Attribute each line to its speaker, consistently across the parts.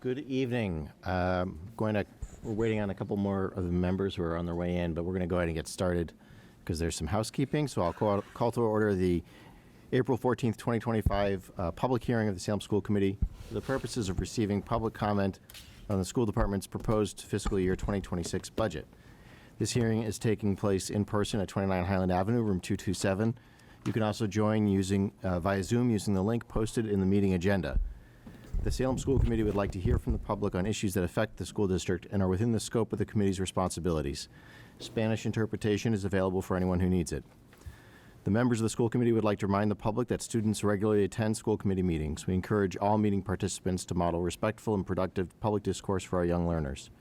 Speaker 1: Good evening. We're waiting on a couple more of the members who are on their way in, but we're going to go ahead and get started because there's some housekeeping. So I'll call to order the April 14th, 2025 public hearing of the Salem School Committee for the purposes of receiving public comment on the school department's proposed fiscal year 2026 budget. This hearing is taking place in person at 29 Highland Avenue, room 227. You can also join via Zoom using the link posted in the meeting agenda. The Salem School Committee would like to hear from the public on issues that affect the school district and are within the scope of the committee's responsibilities. Spanish interpretation is available for anyone who needs it. The members of the school committee would like to remind the public that students regularly attend school committee meetings. We encourage all meeting participants to model respectful and productive public discourse for our young learners.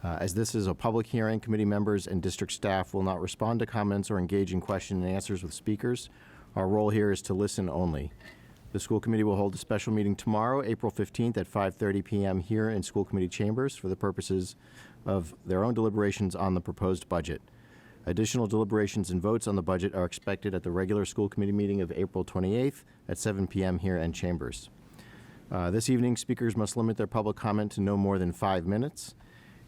Speaker 1: As this is a public hearing, committee members and district staff will not respond to comments or engage in question and answers with speakers. Our role here is to listen only. The school committee will hold a special meeting tomorrow, April 15th at 5:30 p.m. here in school committee chambers for the purposes of their own deliberations on the proposed budget. Additional deliberations and votes on the budget are expected at the regular school committee meeting of April 28th at 7 p.m. here in chambers. This evening, speakers must limit their public comment to no more than 5 minutes.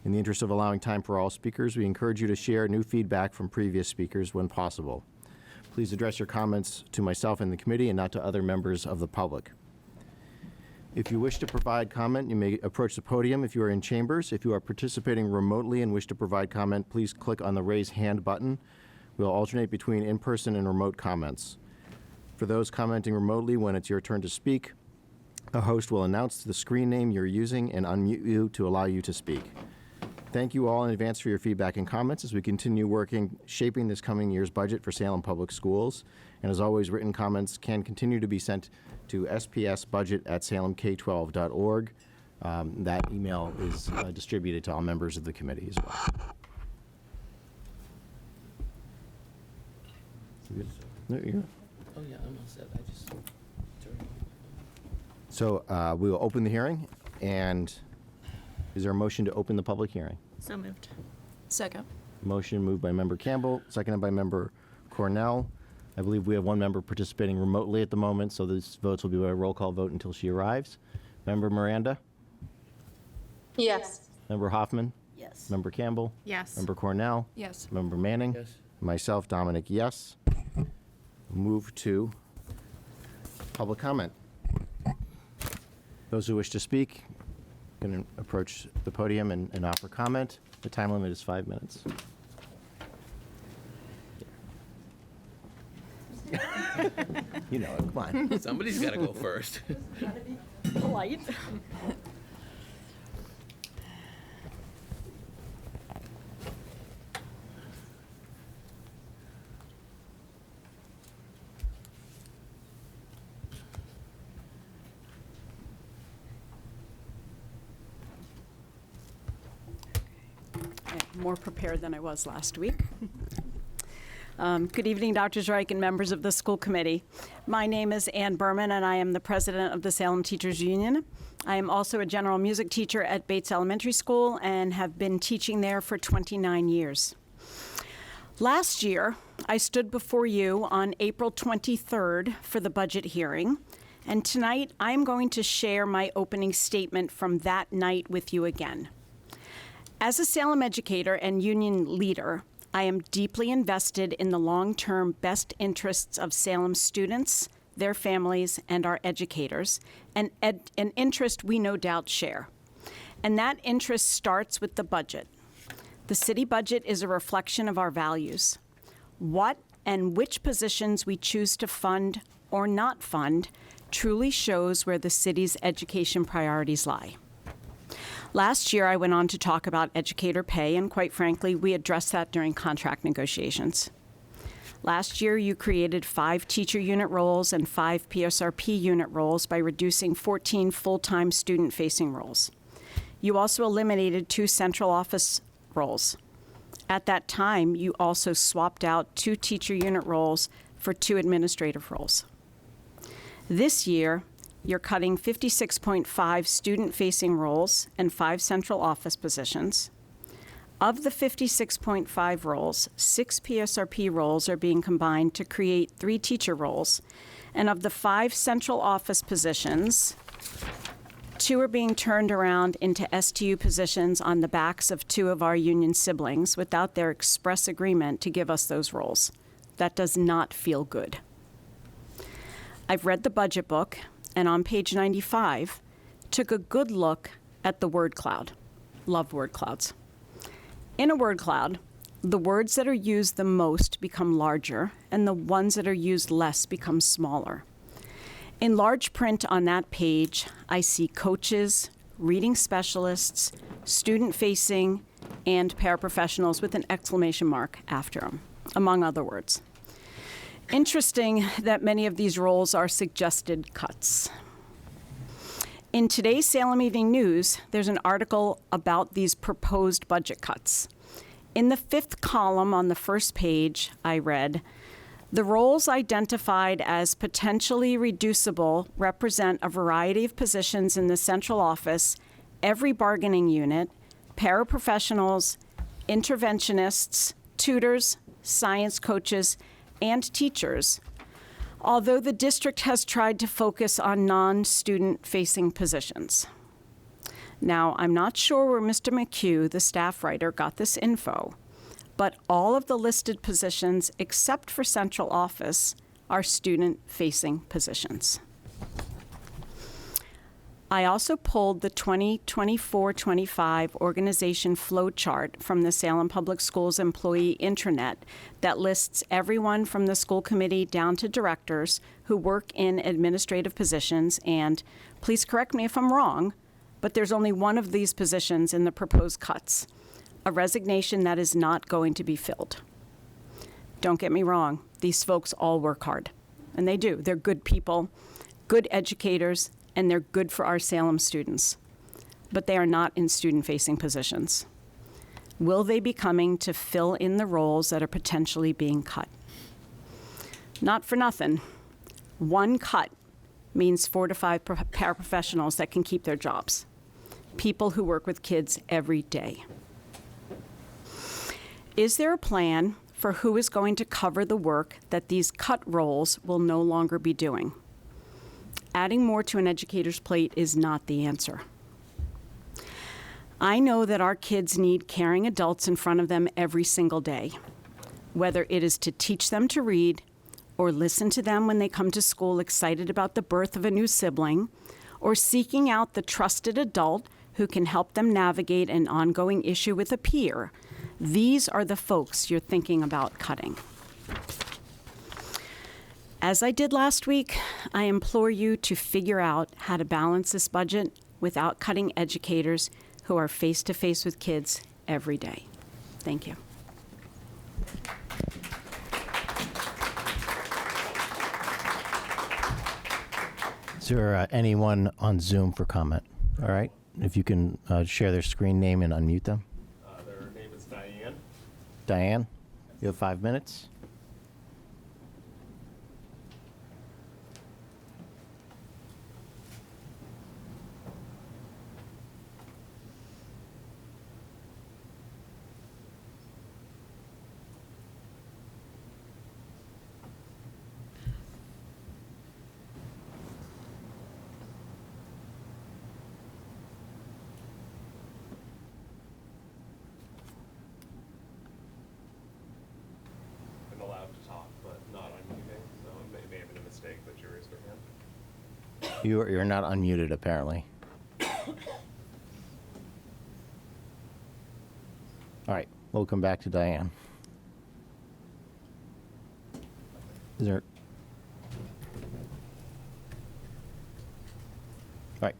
Speaker 1: In the interest of allowing time for all speakers, we encourage you to share new feedback from previous speakers when possible. Please address your comments to myself and the committee and not to other members of the public. If you wish to provide comment, you may approach the podium if you are in chambers. If you are participating remotely and wish to provide comment, please click on the raise hand button. We'll alternate between in-person and remote comments. For those commenting remotely, when it's your turn to speak, a host will announce the screen name you're using and unmute you to allow you to speak. Thank you all in advance for your feedback and comments as we continue shaping this coming year's budget for Salem Public Schools. And as always, written comments can continue to be sent to SPS Budget at salemk12.org. That email is distributed to all members of the committee as well. No, you're good.
Speaker 2: Oh yeah, I'm all set. I just turned on.
Speaker 1: So we will open the hearing, and is there a motion to open the public hearing?
Speaker 3: So moved.
Speaker 4: Second.
Speaker 1: Motion moved by Member Campbell, seconded by Member Cornell. I believe we have one member participating remotely at the moment, so these votes will be a roll call vote until she arrives. Member Miranda?
Speaker 5: Yes.
Speaker 1: Member Hoffman?
Speaker 4: Yes.
Speaker 1: Member Campbell?
Speaker 3: Yes.
Speaker 1: Member Cornell?
Speaker 4: Yes.
Speaker 1: Member Manning?
Speaker 2: Yes.
Speaker 1: Myself, Dominic, yes. Move to public comment. Those who wish to speak can approach the podium and offer comment. The time limit is 5 minutes. You know it, come on.
Speaker 2: Somebody's got to go first.
Speaker 4: Polite. More prepared than I was last week. Good evening, Dr. Zreich and members of the school committee. My name is Ann Berman, and I am the president of the Salem Teachers Union. I am also a general music teacher at Bates Elementary School and have been teaching there for 29 years. Last year, I stood before you on April 23rd for the budget hearing, and tonight I'm going to share my opening statement from that night with you again. As a Salem educator and union leader, I am deeply invested in the long-term best interests of Salem students, their families, and our educators, an interest we no doubt share. And that interest starts with the budget. The city budget is a reflection of our values. What and which positions we choose to fund or not fund truly shows where the city's education priorities lie. Last year, I went on to talk about educator pay, and quite frankly, we addressed that during contract negotiations. Last year, you created 5 teacher unit roles and 5 PSRP unit roles by reducing 14 full-time student-facing roles. You also eliminated 2 central office roles. At that time, you also swapped out 2 teacher unit roles for 2 administrative roles. This year, you're cutting 56.5 student-facing roles and 5 central office positions. Of the 56.5 roles, 6 PSRP roles are being combined to create 3 teacher roles. And of the 5 central office positions, 2 are being turned around into STU positions on the backs of 2 of our union siblings without their express agreement to give us those roles. That does not feel good. I've read the budget book, and on page 95, took a good look at the word cloud. Love word clouds. In a word cloud, the words that are used the most become larger, and the ones that are used less become smaller. In large print on that page, I see coaches, reading specialists, student-facing, and paraprofessionals with an exclamation mark after them, among other words. Interesting that many of these roles are suggested cuts. In today's Salem Evening News, there's an article about these proposed budget cuts. In the 5th column on the first page, I read, "The roles identified as potentially reducible represent a variety of positions in the central office, every bargaining unit, paraprofessionals, interventionists, tutors, science coaches, and teachers, although the district has tried to focus on non-student-facing positions." Now, I'm not sure where Mr. McHugh, the staff writer, got this info, but all of the listed positions, except for central office, are student-facing positions. I also pulled the 2024-25 organization flow chart from the Salem Public Schools employee intranet that lists everyone from the school committee down to directors who work in administrative positions, and please correct me if I'm wrong, but there's only one of these positions in the proposed cuts, a resignation that is not going to be filled. Don't get me wrong, these folks all work hard, and they do. They're good people, good educators, and they're good for our Salem students, but they are not in student-facing positions. Will they be coming to fill in the roles that are potentially being cut? Not for nothing. One cut means 4 to 5 paraprofessionals that can keep their jobs. People who work with kids every day. Is there a plan for who is going to cover the work that these cut roles will no longer be doing? Adding more to an educator's plate is not the answer. I know that our kids need caring adults in front of them every single day, whether it is to teach them to read or listen to them when they come to school excited about the birth of a new sibling, or seeking out the trusted adult who can help them navigate an ongoing issue with a peer. These are the folks you're thinking about cutting. As I did last week, I implore you to figure out how to balance this budget without cutting educators who are face-to-face with kids every day. Thank you.
Speaker 1: Is there anyone on Zoom for comment? All right, if you can share their screen name and unmute them.
Speaker 3: Their name is Diane.
Speaker 1: Diane, you have 5 minutes.
Speaker 3: I'm allowed to talk, but not unmuting, so it may have been a mistake, but you raised your hand.
Speaker 1: You're not unmuted, apparently. All right, we'll come back to Diane. Is there? All right.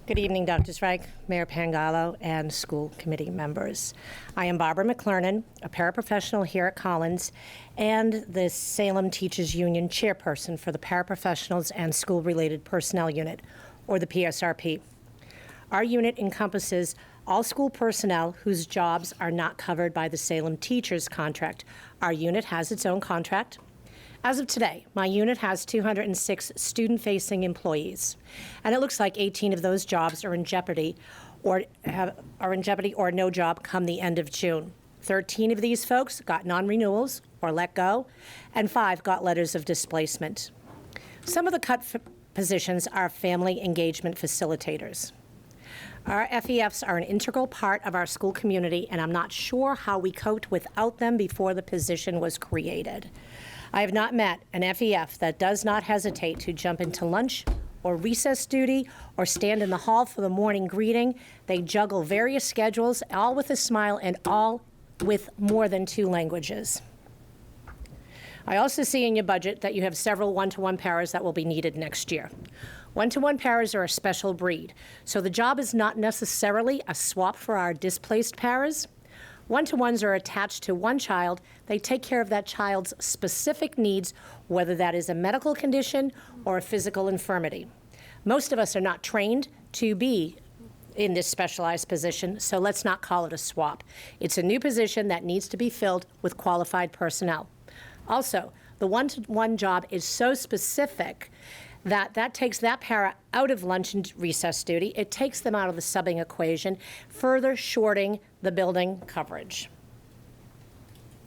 Speaker 6: Good evening, Dr. Zweig, Mayor Pangallo, and school committee members. I am Barbara McClernand, a paraprofessional here at Collins, and the Salem Teachers Union chairperson for the Paraprofessionals and School-Related Personnel Unit, or the PSRP. Our unit encompasses all school personnel whose jobs are not covered by the Salem Teachers contract. Our unit has its own contract, As of today, my unit has 206 student-facing employees, and it looks like 18 of those jobs are in jeopardy or no job come the end of June. 13 of these folks got non-renewals or let go, and 5 got letters of displacement. Some of the cut positions are family engagement facilitators. Our FEFs are an integral part of our school community, and I'm not sure how we coped without them before the position was created. I have not met an FEF that does not hesitate to jump into lunch or recess duty or stand in the hall for the morning greeting. They juggle various schedules, all with a smile and all with more than 2 languages. I also see in your budget that you have several one-to-one paras that will be needed next year. One-to-one paras are a special breed, so the job is not necessarily a swap for our displaced paras. One-to-ones are attached to one child. They take care of that child's specific needs, whether that is a medical condition or a physical infirmity. Most of us are not trained to be in this specialized position, so let's not call it a swap. It's a new position that needs to be filled with qualified personnel. Also, the one-to-one job is so specific that takes that para out of lunch and recess duty. It takes them out of the subbing equation, further shorting the building coverage.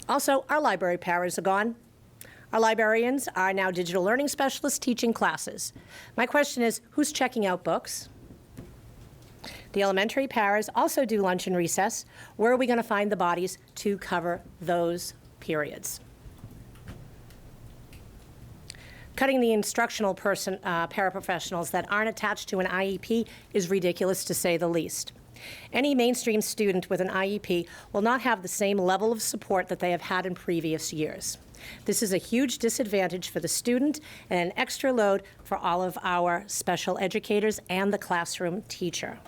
Speaker 6: Also, our library paras are gone. Our librarians are now digital learning specialists teaching classes. My question is, who's checking out books? The elementary paras also do lunch and recess. Where are we going to find the bodies to cover those periods? Cutting the instructional paraprofessionals that aren't attached to an IEP is ridiculous, to say the least. Any mainstream student with an IEP will not have the same level of support that they have had in previous years. This is a huge disadvantage for the student and an extra load for all of our special educators and the classroom teacher.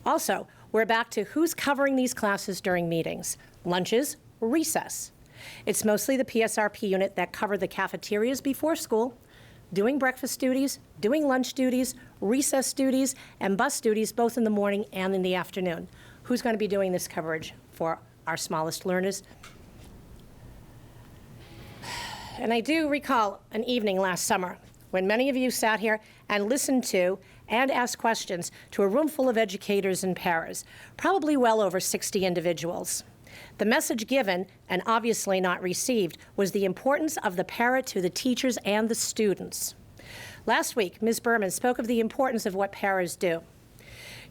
Speaker 6: Also, we're back to who's covering these classes during meetings, lunches, recess. It's mostly the PSRP unit that cover the cafeterias before school, doing breakfast duties, doing lunch duties, recess duties, and bus duties both in the morning and in the afternoon. Who's going to be doing this coverage for our smallest learners? And I do recall an evening last summer when many of you sat here and listened to and asked questions to a room full of educators and paras, probably well over 60 individuals. The message given, and obviously not received, was the importance of the para to the teachers and the students. Last week, Ms. Berman spoke of the importance of what paras do.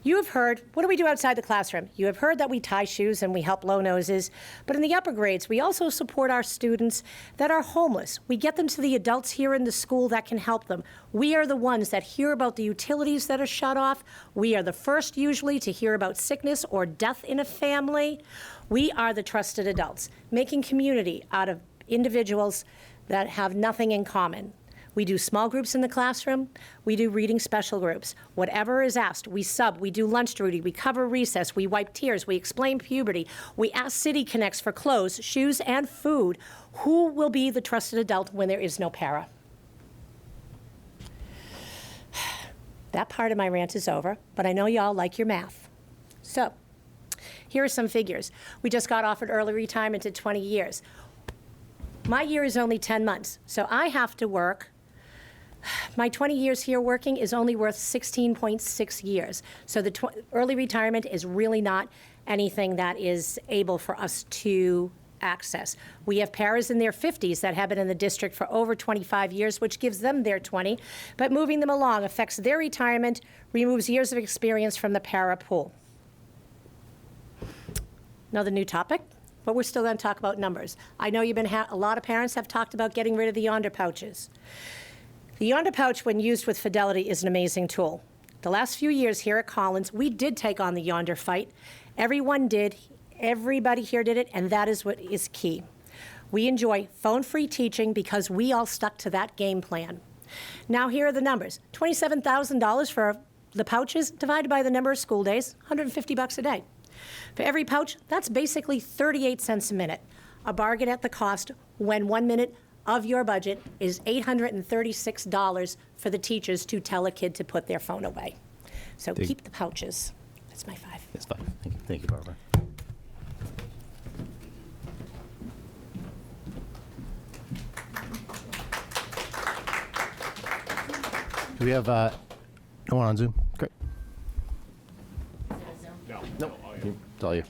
Speaker 6: You have heard, what do we do outside the classroom? You have heard that we tie shoes and we help low noses, but in the upper grades, we also support our students that are homeless. We get them to the adults here in the school that can help them. We are the ones that hear about the utilities that are shut off. We are the first usually to hear about sickness or death in a family. We are the trusted adults, making community out of individuals that have nothing in common. We do small groups in the classroom. We do reading special groups. Whatever is asked, we sub, we do lunch duty, we cover recess, we wipe tears, we explain puberty, we ask City Connects for clothes, shoes, and food. Who will be the trusted adult when there is no para? That part of my rant is over, but I know y'all like your math. So, here are some figures. We just got offered early retirement at 20 years. My year is only 10 months, so I have to work. My 20 years here working is only worth 16.6 years. So the early retirement is really not anything that is able for us to access. We have paras in their 50s that have been in the district for over 25 years, which gives them their 20, but moving them along affects their retirement, removes years of experience from the para pool. Another new topic, but we're still going to talk about numbers. I know you've been a lot of parents have talked about getting rid of the Yonder pouches. The Yonder pouch, when used with fidelity, is an amazing tool. The last few years here at Collins, we did take on the Yonder fight. Everyone did. Everybody here did it, and that is what is key. We enjoy phone-free teaching because we all stuck to that game plan. Now here are the numbers. $27,000 for the pouches divided by the number of school days, $150 a day. For every pouch, that's basically 38 cents a minute, a bargain at the cost when 1 minute of your budget is $836 for the teachers to tell a kid to put their phone away. So keep the pouches. That's my 5.
Speaker 1: That's fine. Thank you. Thank you, Barbara. Do we have no one on Zoom? Great.
Speaker 3: No.
Speaker 1: Nope.
Speaker 3: Oh, yeah.
Speaker 1: It's all you.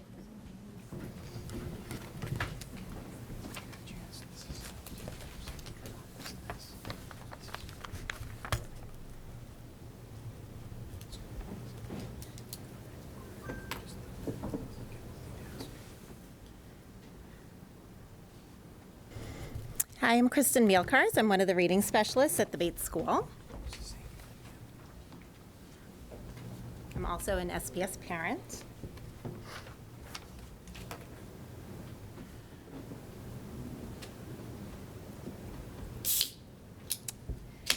Speaker 7: Hi, I'm Kristen Mielkars. I'm one of the reading specialists at the Bates School. I'm also an SPS parent.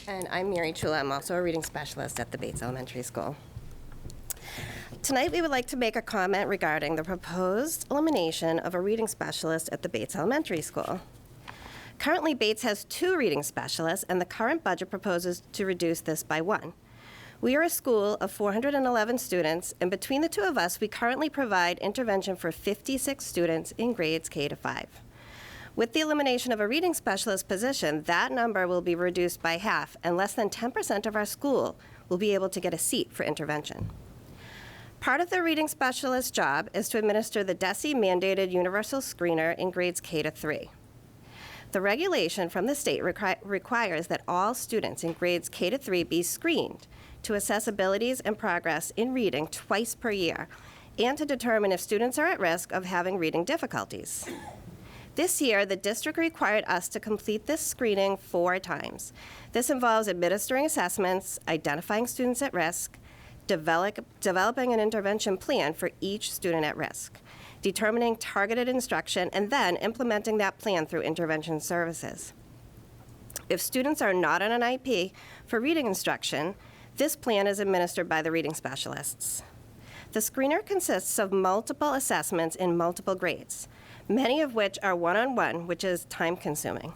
Speaker 7: And I'm Mary Chula. I'm also a reading specialist at the Bates Elementary School. Tonight, we would like to make a comment regarding the proposed elimination of a reading specialist at the Bates Elementary School. Currently, Bates has 2 reading specialists, and the current budget proposes to reduce this by 1. We are a school of 411 students, and between the 2 of us, we currently provide intervention for 56 students in grades K to 5. With the elimination of a reading specialist position, that number will be reduced by half, and less than 10% of our school will be able to get a seat for intervention. Part of the reading specialist job is to administer the DESE-mandated universal screener in grades K to 3. The regulation from the state requires that all students in grades K to 3 be screened to assess abilities and progress in reading twice per year, and to determine if students are at risk of having reading difficulties. This year, the district required us to complete this screening 4 times. This involves administering assessments, identifying students at risk, developing an intervention plan for each student at risk, determining targeted instruction, and then implementing that plan through intervention services. If students are not on an IEP for reading instruction, this plan is administered by the reading specialists. The screener consists of multiple assessments in multiple grades, many of which are one-on-one, which is time-consuming.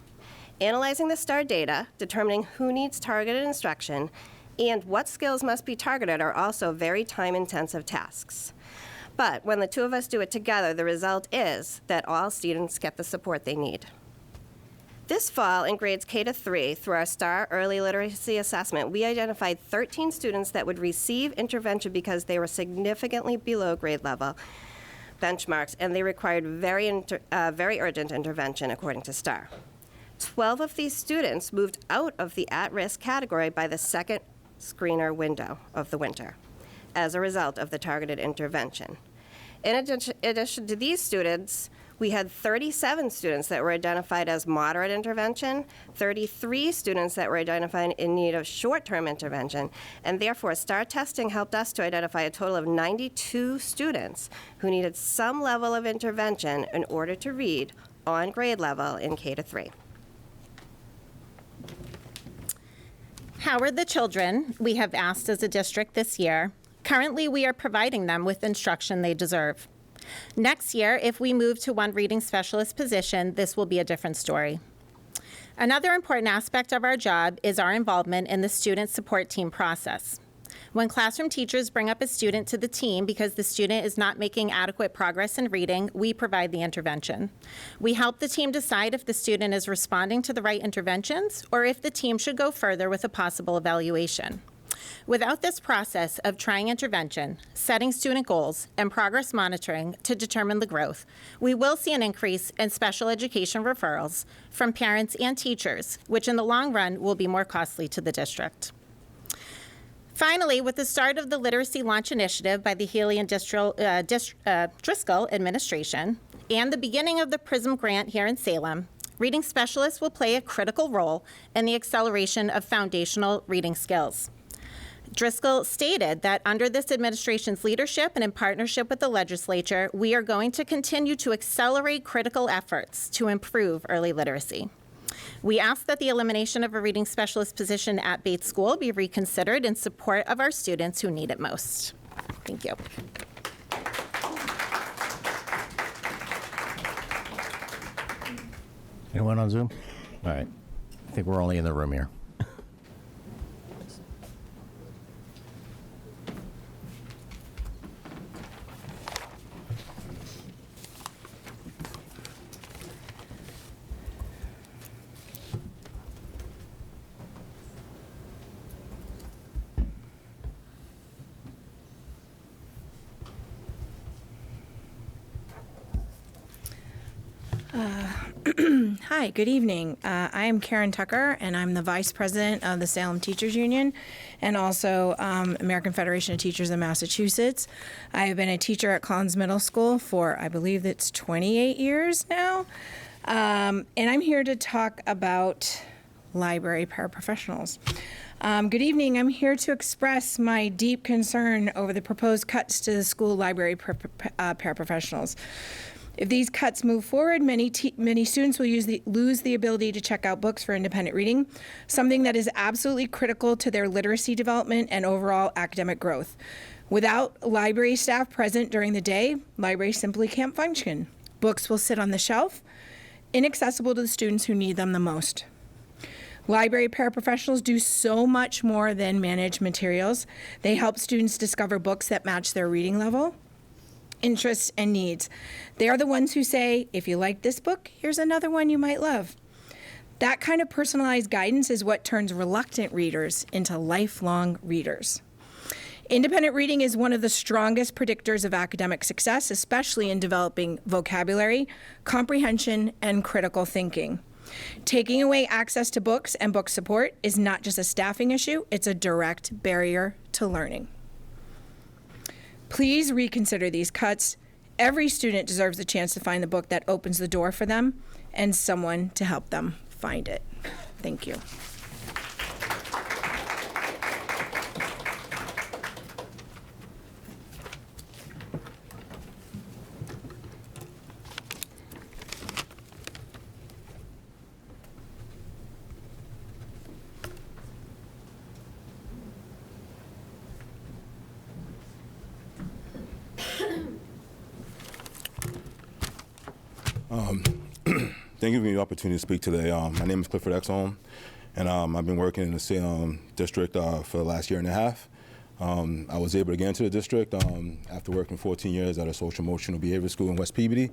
Speaker 7: Analyzing the STAR data, determining who needs targeted instruction, and what skills must be targeted are also very time-intensive tasks. But when the 2 of us do it together, the result is that all students get the support they need. This fall, in grades K to 3, through our STAR Early Literacy Assessment, we identified 13 students that would receive intervention because they were significantly below grade level benchmarks, and they required very urgent intervention, according to STAR. 12 of these students moved out of the at-risk category by the second screener window of the winter as a result of the targeted intervention. In addition to these students, we had 37 students that were identified as moderate intervention, 33 students that were identified in need of short-term intervention, and therefore STAR testing helped us to identify a total of 92 students who needed some level of intervention in order to read on grade level in K to 3. How are the children we have asked as a district this year? Currently, we are providing them with instruction they deserve. Next year, if we move to 1 reading specialist position, this will be a different story. Another important aspect of our job is our involvement in the student support team process. When classroom teachers bring up a student to the team because the student is not making adequate progress in reading, we provide the intervention. We help the team decide if the student is responding to the right interventions or if the team should go further with a possible evaluation. Without this process of trying intervention, setting student goals, and progress monitoring to determine the growth, we will see an increase in special education referrals from parents and teachers, which in the long run will be more costly to the district. Finally, with the start of the Literacy Launch Initiative by the Healy and Driscoll administration and the beginning of the PRISM grant here in Salem, reading specialists will play a critical role in the acceleration of foundational reading skills. Driscoll stated that under this administration's leadership and in partnership with the legislature, we are going to continue to accelerate critical efforts to improve early literacy. We ask that the elimination of a reading specialist position at Bates School be reconsidered in support of our students who need it most. Thank you.
Speaker 1: Anyone on Zoom? All right. I think we're only in the room here.
Speaker 8: Hi, good evening. I am Karen Tucker, and I'm the Vice President of the Salem Teachers Union and also American Federation of Teachers in Massachusetts. I have been a teacher at Collins Middle School for, I believe it's 28 years now. And I'm here to talk about library paraprofessionals. Good evening. I'm here to express my deep concern over the proposed cuts to the school library paraprofessionals. If these cuts move forward, many students will lose the ability to check out books for independent reading, something that is absolutely critical to their literacy development and overall academic growth. Without library staff present during the day, libraries simply can't function. Books will sit on the shelf, inaccessible to the students who need them the most. Library paraprofessionals do so much more than manage materials. They help students discover books that match their reading level, interests, and needs. They are the ones who say, if you like this book, here's another one you might love. That kind of personalized guidance is what turns reluctant readers into lifelong readers. Independent reading is one of the strongest predictors of academic success, especially in developing vocabulary, comprehension, and critical thinking. Taking away access to books and book support is not just a staffing issue, it's a direct barrier to learning. Please reconsider these cuts. Every student deserves a chance to find the book that opens the door for them and someone to help them find it. Thank you.
Speaker 9: Thank you for the opportunity to speak today. My name is Clifford Exholm, and I've been working in the Salem district for the last year and a half. I was able to get into the district after working 14 years at a social emotional behavior school in West Peabody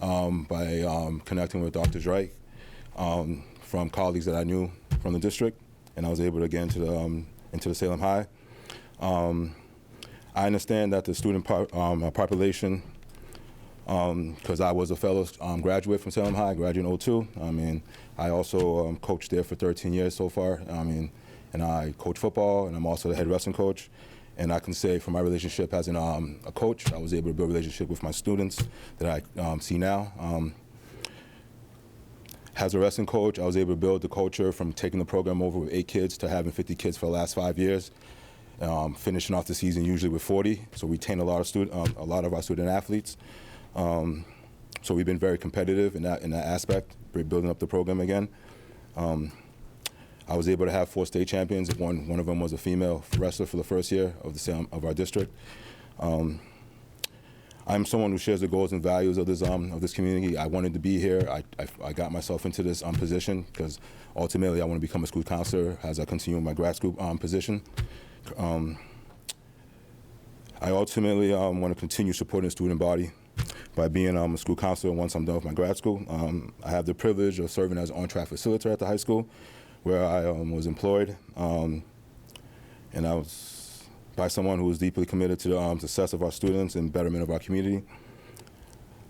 Speaker 9: by connecting with Dr. Reich from colleagues that I knew from the district, and I was able to get into the Salem High. I understand that the student population, because I was a fellow graduate from Salem High, graduate in 02. I also coached there for 13 years so far. And I coach football, and I'm also the head wrestling coach. And I can say from my relationship as a coach, I was able to build a relationship with my students that I see now. As a wrestling coach, I was able to build the culture from taking the program over with 8 kids to having 50 kids for the last 5 years, finishing off the season usually with 40. So we retain a lot of our student athletes. So we've been very competitive in that aspect, building up the program again. I was able to have 4 state champions. One of them was a female wrestler for the first year of our district. I'm someone who shares the goals and values of this community. I wanted to be here. I got myself into this position because ultimately I want to become a school counselor as I continue my grad school position. I ultimately want to continue supporting the student body by being a school counselor once I'm done with my grad school. I have the privilege of serving as an on-track facilitator at the high school where I was employed. And I was by someone who was deeply committed to the success of our students and betterment of our community.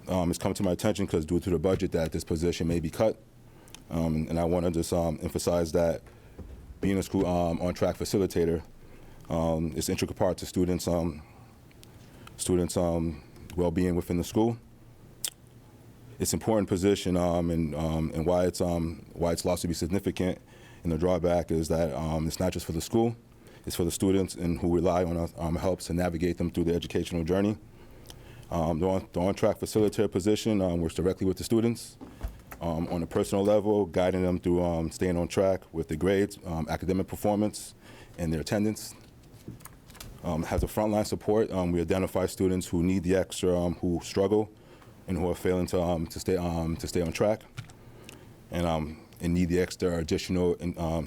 Speaker 9: It's come to my attention because due to the budget that this position may be cut. And I want to just emphasize that being a school on-track facilitator is an integral part to students' well-being within the school. It's an important position, and why it's lost to be significant. And the drawback is that it's not just for the school; it's for the students and who rely on our helps to navigate them through the educational journey. The on-track facilitator position works directly with the students on a personal level, guiding them through staying on track with their grades, academic performance, and their attendance. Has a frontline support. We identify students who need the extra, who struggle, and who are failing to stay on track, and need the extra additional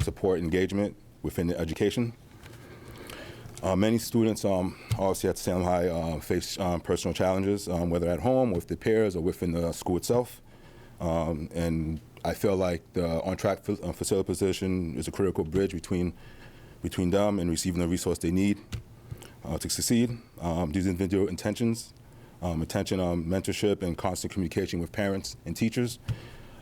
Speaker 9: support engagement within the education. Many students, obviously at Salem High, face personal challenges, whether at home, with their peers, or within the school itself. And I feel like the on-track facilitator position is a critical bridge between them and receiving the resource they need to succeed. These individual intentions attention, mentorship, and constant communication with parents and teachers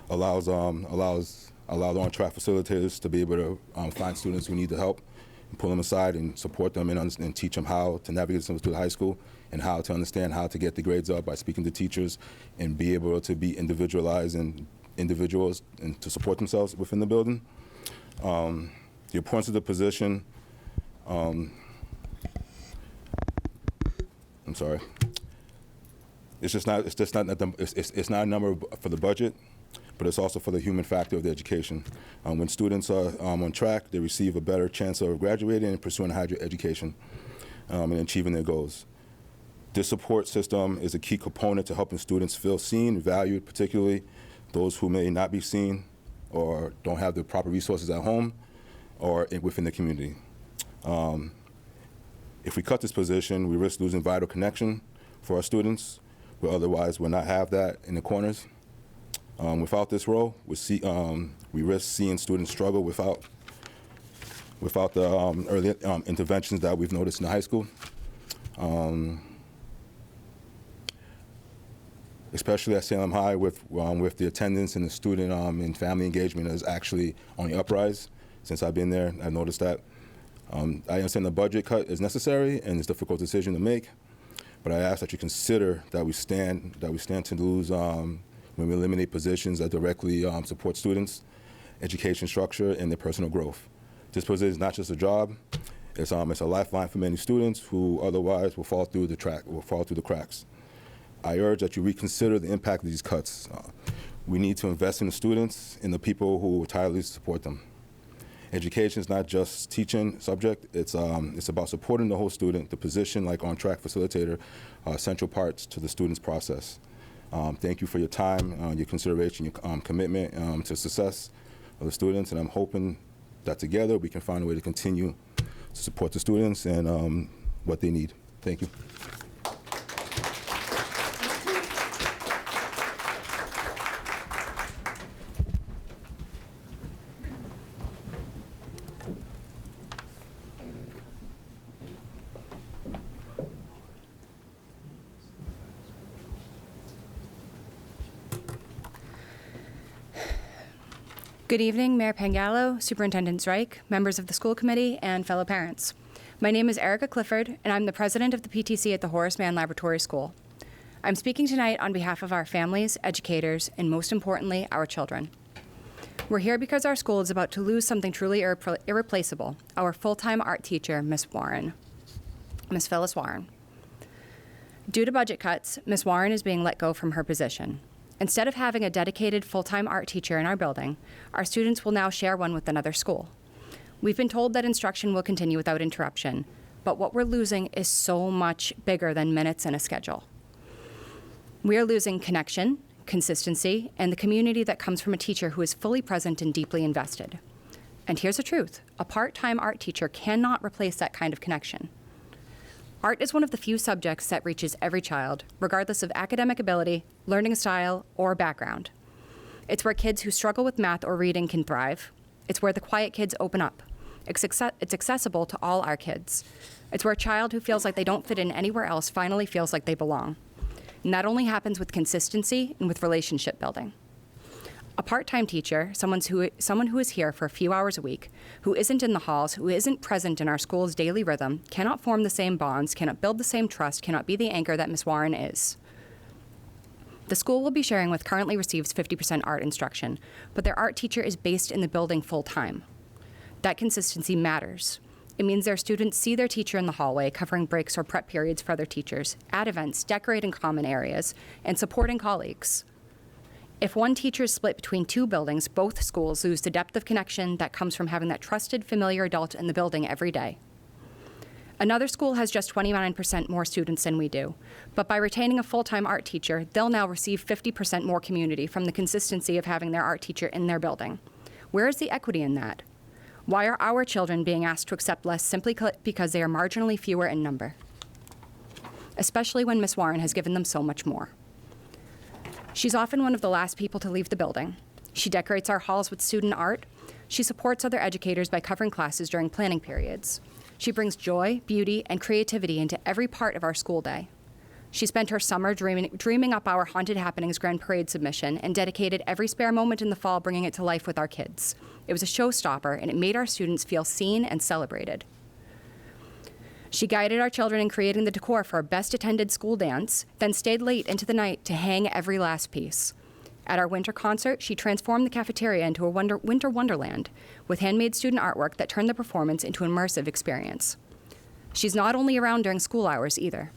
Speaker 9: allows on-track facilitators to be able to find students who need the help and pull them aside and support them and teach them how to navigate themselves through the high school and how to understand how to get the grades up by speaking to teachers and be able to be individualized and individuals and to support themselves within the building. The importance of the position, I'm sorry. It's not a number for the budget, but it's also for the human factor of the education. When students are on track, they receive a better chance of graduating and pursuing a higher education and achieving their goals. This support system is a key component to helping students feel seen, valued, particularly those who may not be seen or don't have the proper resources at home or within the community. If we cut this position, we risk losing vital connection for our students, who otherwise will not have that in the corners. Without this role, we risk seeing students struggle without the early interventions that we've noticed in the high school. Especially at Salem High with the attendance and the student and family engagement is actually on the uprise. Since I've been there, I've noticed that. I understand the budget cut is necessary and it's a difficult decision to make, but I ask that you consider that we stand to lose when we eliminate positions that directly support students, education structure, and their personal growth. This position is not just a job; it's a lifeline for many students who otherwise will fall through the cracks. I urge that you reconsider the impact of these cuts. We need to invest in the students and the people who tirelessly support them. Education is not just teaching subject, it's about supporting the whole student. The position, like on-track facilitator, are essential parts to the student's process. Thank you for your time, your consideration, your commitment to success of the students, and I'm hoping that together we can find a way to continue to support the students and what they need. Thank you.
Speaker 10: Good evening, Mayor Pangallo, Superintendent Zreich, members of the school committee, and fellow parents. My name is Erica Clifford, and I'm the president of the PTC at the Horace Mann Laboratory School. I'm speaking tonight on behalf of our families, educators, and most importantly, our children. We're here because our school is about to lose something truly irreplaceable, our full-time art teacher, Miss Phyllis Warren. Due to budget cuts, Miss Warren is being let go from her position. Instead of having a dedicated full-time art teacher in our building, our students will now share one with another school. We've been told that instruction will continue without interruption, but what we're losing is so much bigger than minutes in a schedule. We are losing connection, consistency, and the community that comes from a teacher who is fully present and deeply invested. And here's the truth: a part-time art teacher cannot replace that kind of connection. Art is one of the few subjects that reaches every child, regardless of academic ability, learning style, or background. It's where kids who struggle with math or reading can thrive. It's where the quiet kids open up. It's accessible to all our kids. It's where a child who feels like they don't fit in anywhere else finally feels like they belong. And that only happens with consistency and with relationship building. A part-time teacher, someone who is here for a few hours a week, who isn't in the halls, who isn't present in our school's daily rhythm, cannot form the same bonds, cannot build the same trust, cannot be the anchor that Ms. Warren is. The school will be sharing with currently receives 50% art instruction, but their art teacher is based in the building full-time. That consistency matters. It means their students see their teacher in the hallway, covering breaks or prep periods for other teachers, at events, decorating common areas, and supporting colleagues. If one teacher is split between two buildings, both schools lose the depth of connection that comes from having that trusted, familiar adult in the building every day. Another school has just 29% more students than we do, but by retaining a full-time art teacher, they'll now receive 50% more community from the consistency of having their art teacher in their building. Where is the equity in that? Why are our children being asked to accept less simply because they are marginally fewer in number? Especially when Ms. Warren has given them so much more. She's often one of the last people to leave the building. She decorates our halls with student art. She supports other educators by covering classes during planning periods. She brings joy, beauty, and creativity into every part of our school day. She spent her summer dreaming up our Haunted Happenings Grand Parade submission and dedicated every spare moment in the fall bringing it to life with our kids. It was a showstopper, and it made our students feel seen and celebrated. She guided our children in creating the decor for our best-attended school dance, then stayed late into the night to hang every last piece. At our winter concert, she transformed the cafeteria into a winter wonderland with handmade student artwork that turned the performance into an immersive experience. She's not only around during school hours either.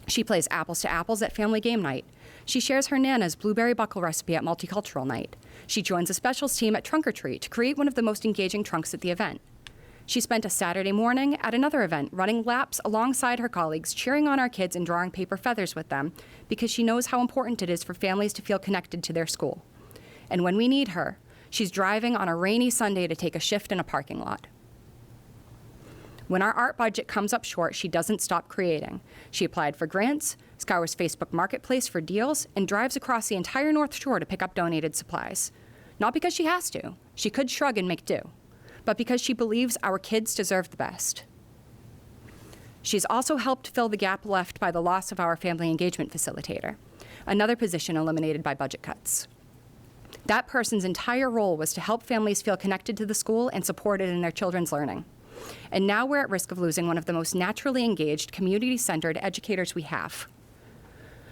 Speaker 10: She plays apples to apples at family game night. She shares her Nana's blueberry buckle recipe at multicultural night. She joins a specials team at Trunk or Treat to create one of the most engaging trunks at the event. She spent a Saturday morning at another event running laps alongside her colleagues, cheering on our kids and drawing paper feathers with them because she knows how important it is for families to feel connected to their school. And when we need her, she's driving on a rainy Sunday to take a shift in a parking lot. When our art budget comes up short, she doesn't stop creating. She applied for grants, scours Facebook Marketplace for deals, and drives across the entire North Shore to pick up donated supplies. Not because she has to. She could shrug and make do. But because she believes our kids deserve the best. She's also helped fill the gap left by the loss of our family engagement facilitator, another position eliminated by budget cuts. That person's entire role was to help families feel connected to the school and supported in their children's learning. And now we're at risk of losing one of the most naturally engaged, community-centered educators we have.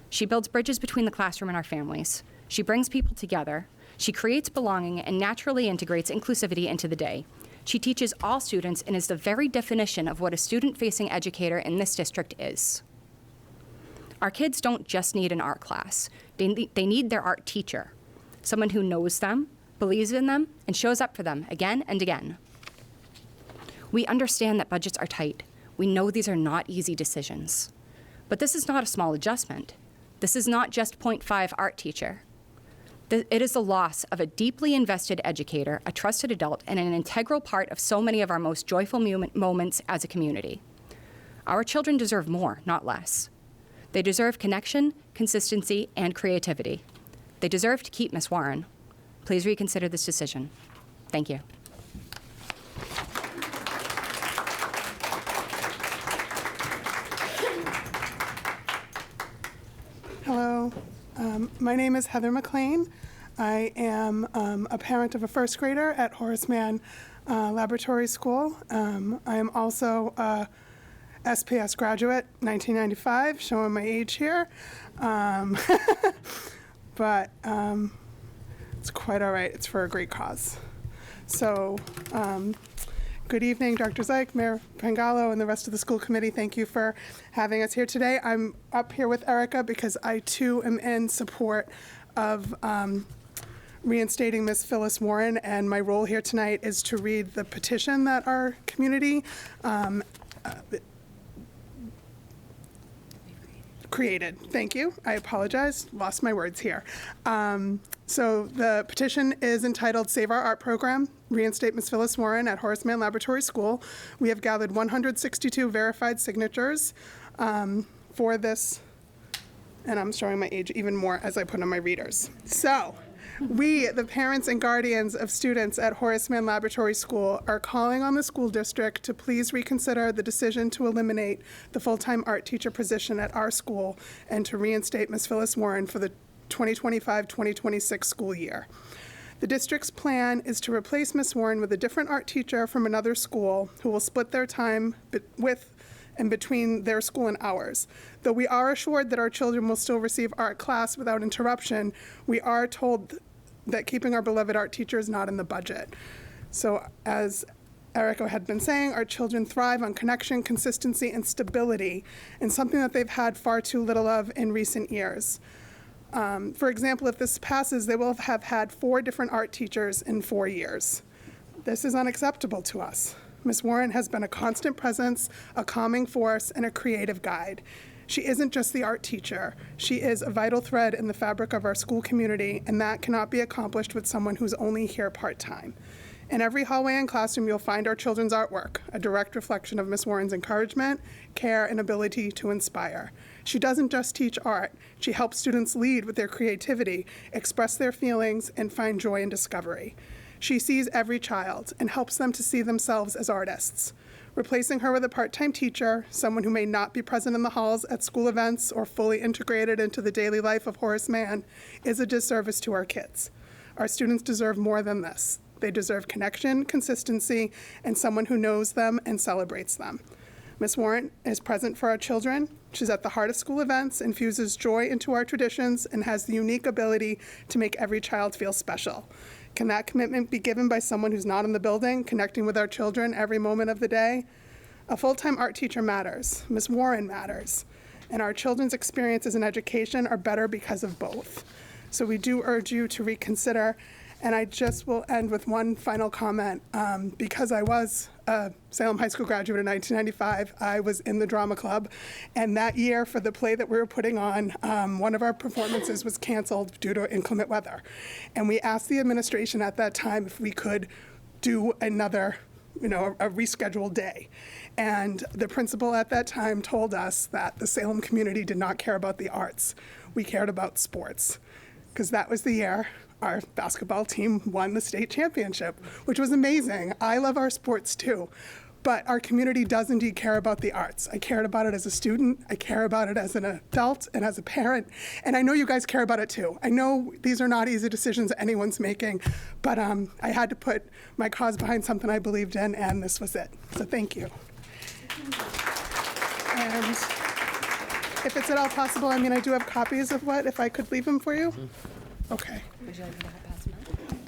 Speaker 10: She builds bridges between the classroom and our families. She brings people together. She creates belonging and naturally integrates inclusivity into the day. She teaches all students and is the very definition of what a student-facing educator in this district is. Our kids don't just need an art class. They need their art teacher, someone who knows them, believes in them, and shows up for them again and again. We understand that budgets are tight. We know these are not easy decisions. But this is not a small adjustment. This is not just 0.5 art teacher. It is the loss of a deeply invested educator, a trusted adult, and an integral part of so many of our most joyful moments as a community. Our children deserve more, not less. They deserve connection, consistency, and creativity. They deserve to keep Miss Warren. Please reconsider this decision. Thank you.
Speaker 11: Hello, my name is Heather McLean. I am a parent of a first grader at Horace Mann Laboratory School. I am also a SPS graduate, 1995, showing my age here. But it's quite all right. It's for a great cause. So, good evening, Dr. Zeik, Mayor Pangallo, and the rest of the school committee. Thank you for having us here today. I'm up here with Erica because I, too, am in support of reinstating Ms. Phyllis Warren, and my role here tonight is to read the petition that our community created. Thank you. I apologize. Lost my words here. So the petition is entitled Save Our Art Program, Reinstate Ms. Phyllis Warren at Horace Mann Laboratory School. We have gathered 162 verified signatures for this, and I'm showing my age even more as I put on my readers. So we, the parents and guardians of students at Horace Mann Laboratory School, are calling on the school district to please reconsider the decision to eliminate the full-time art teacher position at our school and to reinstate Ms. Phyllis Warren for the 2025-2026 school year. The district's plan is to replace Ms. Warren with a different art teacher from another school who will split their time with and between their school and ours. Though we are assured that our children will still receive art class without interruption, we are told that keeping our beloved art teacher is not in the budget. So as Erica had been saying, our children thrive on connection, consistency, and stability, and something that they've had far too little of in recent years. For example, if this passes, they will have had 4 different art teachers in 4 years. This is unacceptable to us. Ms. Warren has been a constant presence, a calming force, and a creative guide. She isn't just the art teacher. She is a vital thread in the fabric of our school community, and that cannot be accomplished with someone who's only here part-time. In every hallway and classroom, you'll find our children's artwork, a direct reflection of Ms. Warren's encouragement, care, and ability to inspire. She doesn't just teach art. She helps students lead with their creativity, express their feelings, and find joy in discovery. She sees every child and helps them to see themselves as artists. Replacing her with a part-time teacher, someone who may not be present in the halls at school events or fully integrated into the daily life of Horace Mann, is a disservice to our kids. Our students deserve more than this. They deserve connection, consistency, and someone who knows them and celebrates them. Ms. Warren is present for our children. She's at the heart of school events, infuses joy into our traditions, and has the unique ability to make every child feel special. Can that commitment be given by someone who's not in the building, connecting with our children every moment of the day? A full-time art teacher matters. Ms. Warren matters. And our children's experiences in education are better because of both. So we do urge you to reconsider. And I just will end with one final comment. Because I was a Salem High School graduate in 1995, I was in the drama club. And that year, for the play that we were putting on, one of our performances was canceled due to inclement weather. And we asked the administration at that time if we could do another, a rescheduled day. And the principal at that time told us that the Salem community did not care about the arts. We cared about sports. Because that was the year our basketball team won the state championship, which was amazing. I love our sports too. But our community does indeed care about the arts. I cared about it as a student, I care about it as an adult and as a parent, and I know you guys care about it too. I know these are not easy decisions anyone's making, but I had to put my cause behind something I believed in, and this was it. So thank you. And if it's at all possible, I do have copies of if I could leave them for you? Okay.
Speaker 10: Would you like me to pass them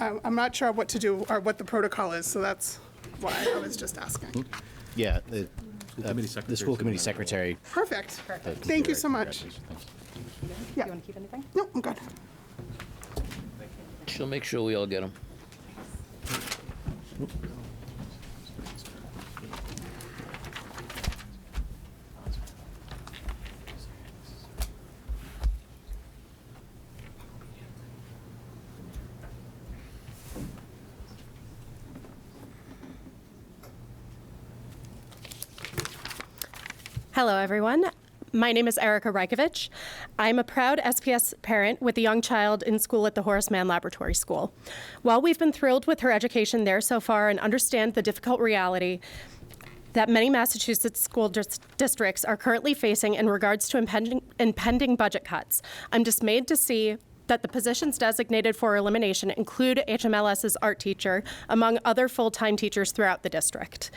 Speaker 10: out?
Speaker 11: I'm not sure what to do or what the protocol is, so that's why I was just asking.
Speaker 1: Yeah, the school committee secretary.
Speaker 11: Perfect. Thank you so much. Yeah.
Speaker 10: You want to keep anything?
Speaker 11: No, I'm good.
Speaker 2: She'll make sure we all get them.
Speaker 12: Hello, everyone. My name is Erica Rajkovic. I'm a proud SPS parent with a young child in school at the Horace Mann Laboratory School. While we've been thrilled with her education there so far and understand the difficult reality that many Massachusetts school districts are currently facing in regards to impending budget cuts, I'm dismayed to see that the positions designated for elimination include HMLS's art teacher, among other full-time teachers throughout the district.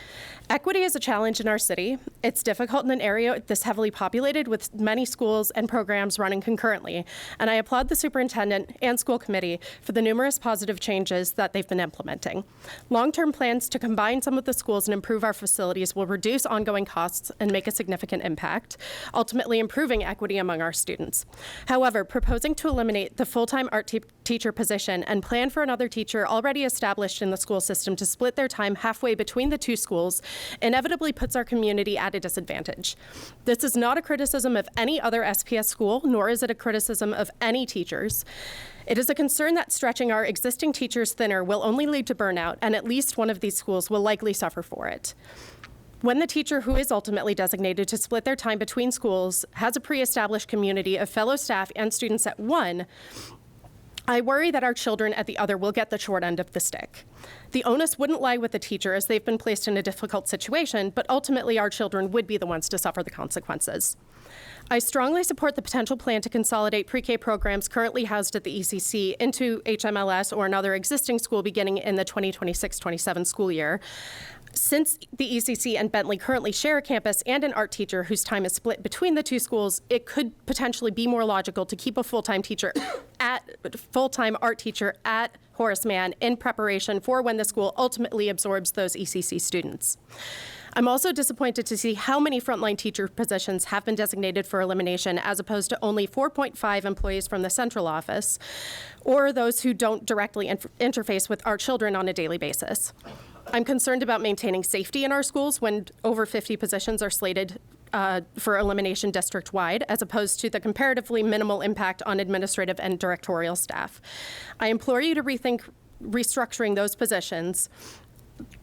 Speaker 12: Equity is a challenge in our city. It's difficult in an area this heavily populated with many schools and programs running concurrently, and I applaud the superintendent and school committee for the numerous positive changes that they've been implementing. Long-term plans to combine some of the schools and improve our facilities will reduce ongoing costs and make a significant impact, ultimately improving equity among our students. However, proposing to eliminate the full-time art teacher position and plan for another teacher already established in the school system to split their time halfway between the two schools inevitably puts our community at a disadvantage. This is not a criticism of any other SPS school, nor is it a criticism of any teachers. It is a concern that stretching our existing teachers thinner will only lead to burnout, and at least one of these schools will likely suffer for it. When the teacher who is ultimately designated to split their time between schools has a pre-established community of fellow staff and students at one, I worry that our children at the other will get the short end of the stick. The onus wouldn't lie with the teacher as they've been placed in a difficult situation, but ultimately our children would be the ones to suffer the consequences. I strongly support the potential plan to consolidate pre-K programs currently housed at the ECC into HMLS or another existing school beginning in the 2026-27 school year. Since the ECC and Bentley currently share a campus and an art teacher whose time is split between the two schools, it could potentially be more logical to keep a full-time art teacher at Horace Mann in preparation for when the school ultimately absorbs those ECC students. I'm also disappointed to see how many frontline teacher positions have been designated for elimination as opposed to only 4.5 employees from the central office, or those who don't directly interface with our children on a daily basis. I'm concerned about maintaining safety in our schools when over 50 positions are slated for elimination district-wide, as opposed to the comparatively minimal impact on administrative and directorial staff. I implore you to rethink restructuring those positions,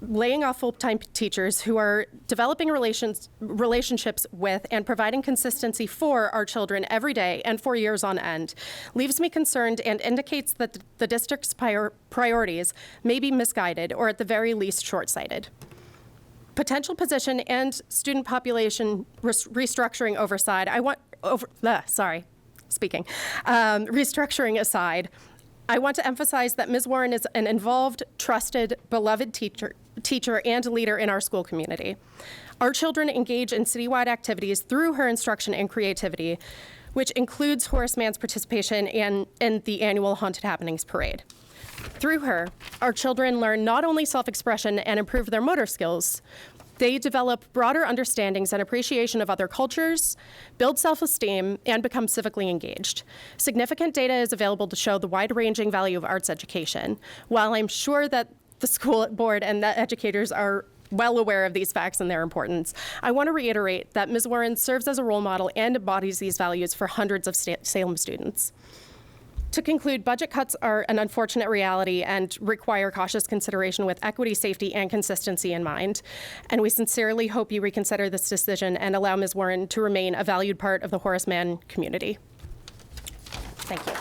Speaker 12: laying off full-time teachers who are developing relationships with and providing consistency for our children every day and for years on end, leaves me concerned and indicates that the district's priorities may be misguided or at the very least short-sighted. potential position and student population restructuring restructuring aside, I want to emphasize that Ms. Warren is an involved, trusted, beloved teacher and leader in our school community. Our children engage in citywide activities through her instruction and creativity, which includes Horace Mann's participation in the annual Haunted Happenings Parade. Through her, our children learn not only self-expression and improve their motor skills, they develop broader understandings and appreciation of other cultures, build self-esteem, and become civically engaged. Significant data is available to show the wide-ranging value of arts education. While I'm sure that the school board and the educators are well aware of these facts and their importance, I want to reiterate that Ms. Warren serves as a role model and embodies these values for hundreds of Salem students. To conclude, budget cuts are an unfortunate reality and require cautious consideration with equity, safety, and consistency in mind. And we sincerely hope you reconsider this decision and allow Ms. Warren to remain a valued part of the Horace Mann community. Thank you.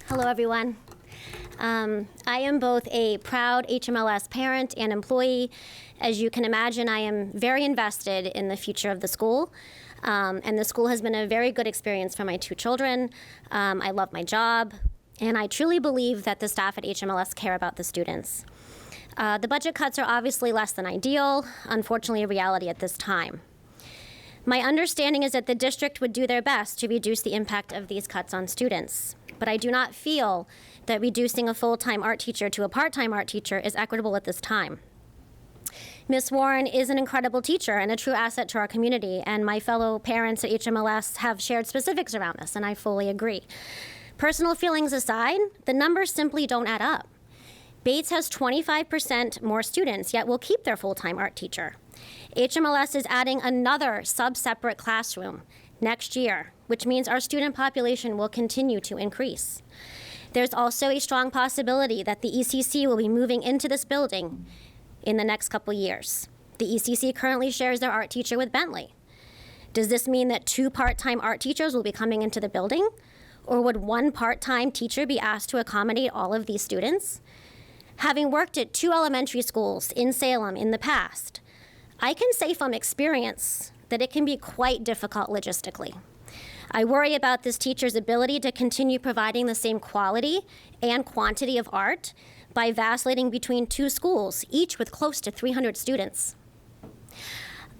Speaker 13: Hello, everyone. I am both a proud HMLS parent and employee. As you can imagine, I am very invested in the future of the school. And the school has been a very good experience for my two children. I love my job, and I truly believe that the staff at HMLS care about the students. The budget cuts are obviously less than ideal, unfortunately a reality at this time. My understanding is that the district would do their best to reduce the impact of these cuts on students. But I do not feel that reducing a full-time art teacher to a part-time art teacher is equitable at this time. Ms. Warren is an incredible teacher and a true asset to our community, and my fellow parents at HMLS have shared specifics around this, and I fully agree. Personal feelings aside, the numbers simply don't add up. Bates has 25% more students, yet will keep their full-time art teacher. HMLS is adding another sub-separate classroom next year, which means our student population will continue to increase. There's also a strong possibility that the ECC will be moving into this building in the next couple years. The ECC currently shares their art teacher with Bentley. Does this mean that 2 part-time art teachers will be coming into the building? Or would 1 part-time teacher be asked to accommodate all of these students? Having worked at 2 elementary schools in Salem in the past, I can say from experience that it can be quite difficult logistically. I worry about this teacher's ability to continue providing the same quality and quantity of art by vacillating between 2 schools, each with close to 300 students.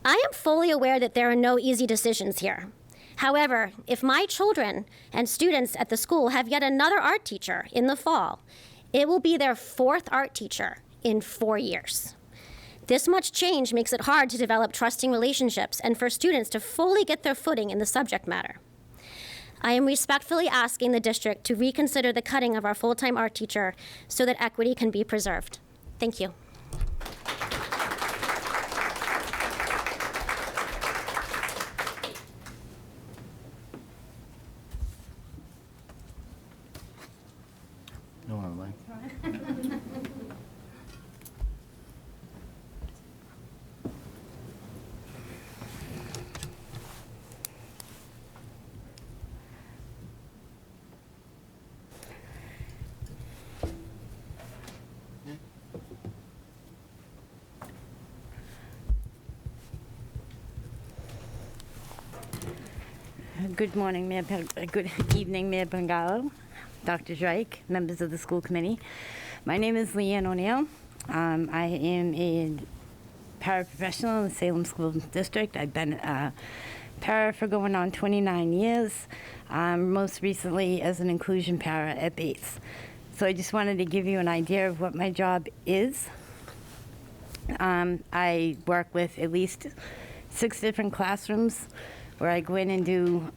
Speaker 13: I am fully aware that there are no easy decisions here. However, if my children and students at the school have yet another art teacher in the fall, it will be their 4th art teacher in 4 years. This much change makes it hard to develop trusting relationships and for students to fully get their footing in the subject matter. I am respectfully asking the district to reconsider the cutting of our full-time art teacher so that equity can be preserved. Thank you.
Speaker 1: No online.
Speaker 14: Good morning, good evening, Mayor Pangalo, Dr. Drake, members of the school committee. My name is Leanne O'Neill. I am a paraprofessional in the Salem School District. I've been a para for going on 29 years, most recently as an inclusion para at Bates. So I just wanted to give you an idea of what my job is. I work with at least 6 different classrooms where I go in and do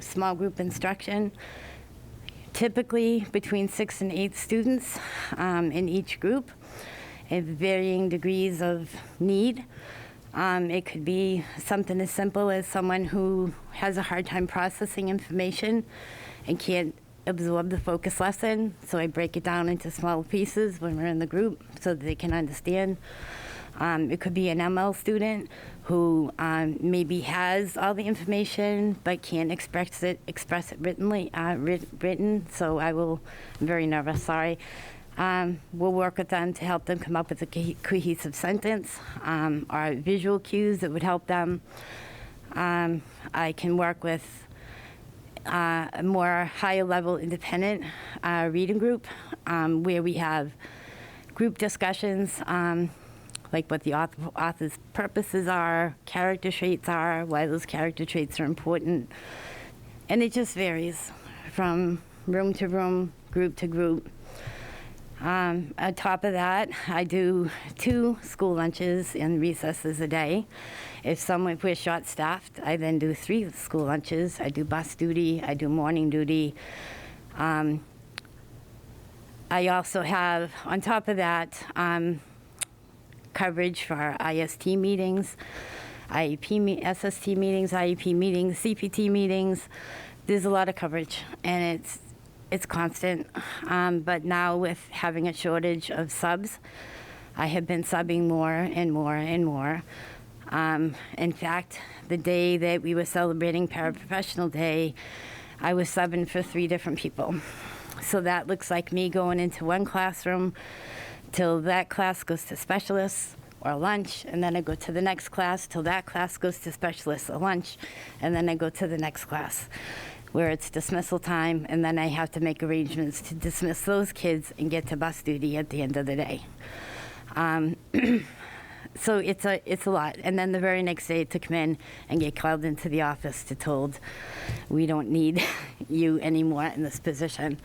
Speaker 14: small group instruction, typically between 6 and 8 students in each group at varying degrees of need. It could be something as simple as someone who has a hard time processing information and can't absorb the focus lesson, so I break it down into smaller pieces when we're in the group so that they can understand. It could be an ML student who maybe has all the information but can't express it written. So I'm very nervous, sorry. We'll work with them to help them come up with a cohesive sentence, or visual cues that would help them. I can work with a more higher level independent reading group where we have group discussions, like what the author's purposes are, character traits are, why those character traits are important. And it just varies from room to room, group to group. On top of that, I do 2 school lunches and recesses a day. If we're short-staffed, I then do 3 school lunches. I do bus duty, I do morning duty. I also have, on top of that, coverage for IST meetings, IEP, SST meetings, IEP meetings, CPT meetings. There's a lot of coverage, and it's constant. But now with having a shortage of subs, I have been subbing more and more and more. In fact, the day that we were celebrating Paraprofessional Day, I was subbing for 3 different people. So that looks like me going into one classroom till that class goes to specialists or lunch, and then I go to the next class till that class goes to specialists or lunch, and then I go to the next class where it's dismissal time, and then I have to make arrangements to dismiss those kids and get to bus duty at the end of the day. So it's a lot. And then the very next day to come in and get called into the office to told, we don't need you anymore in this position.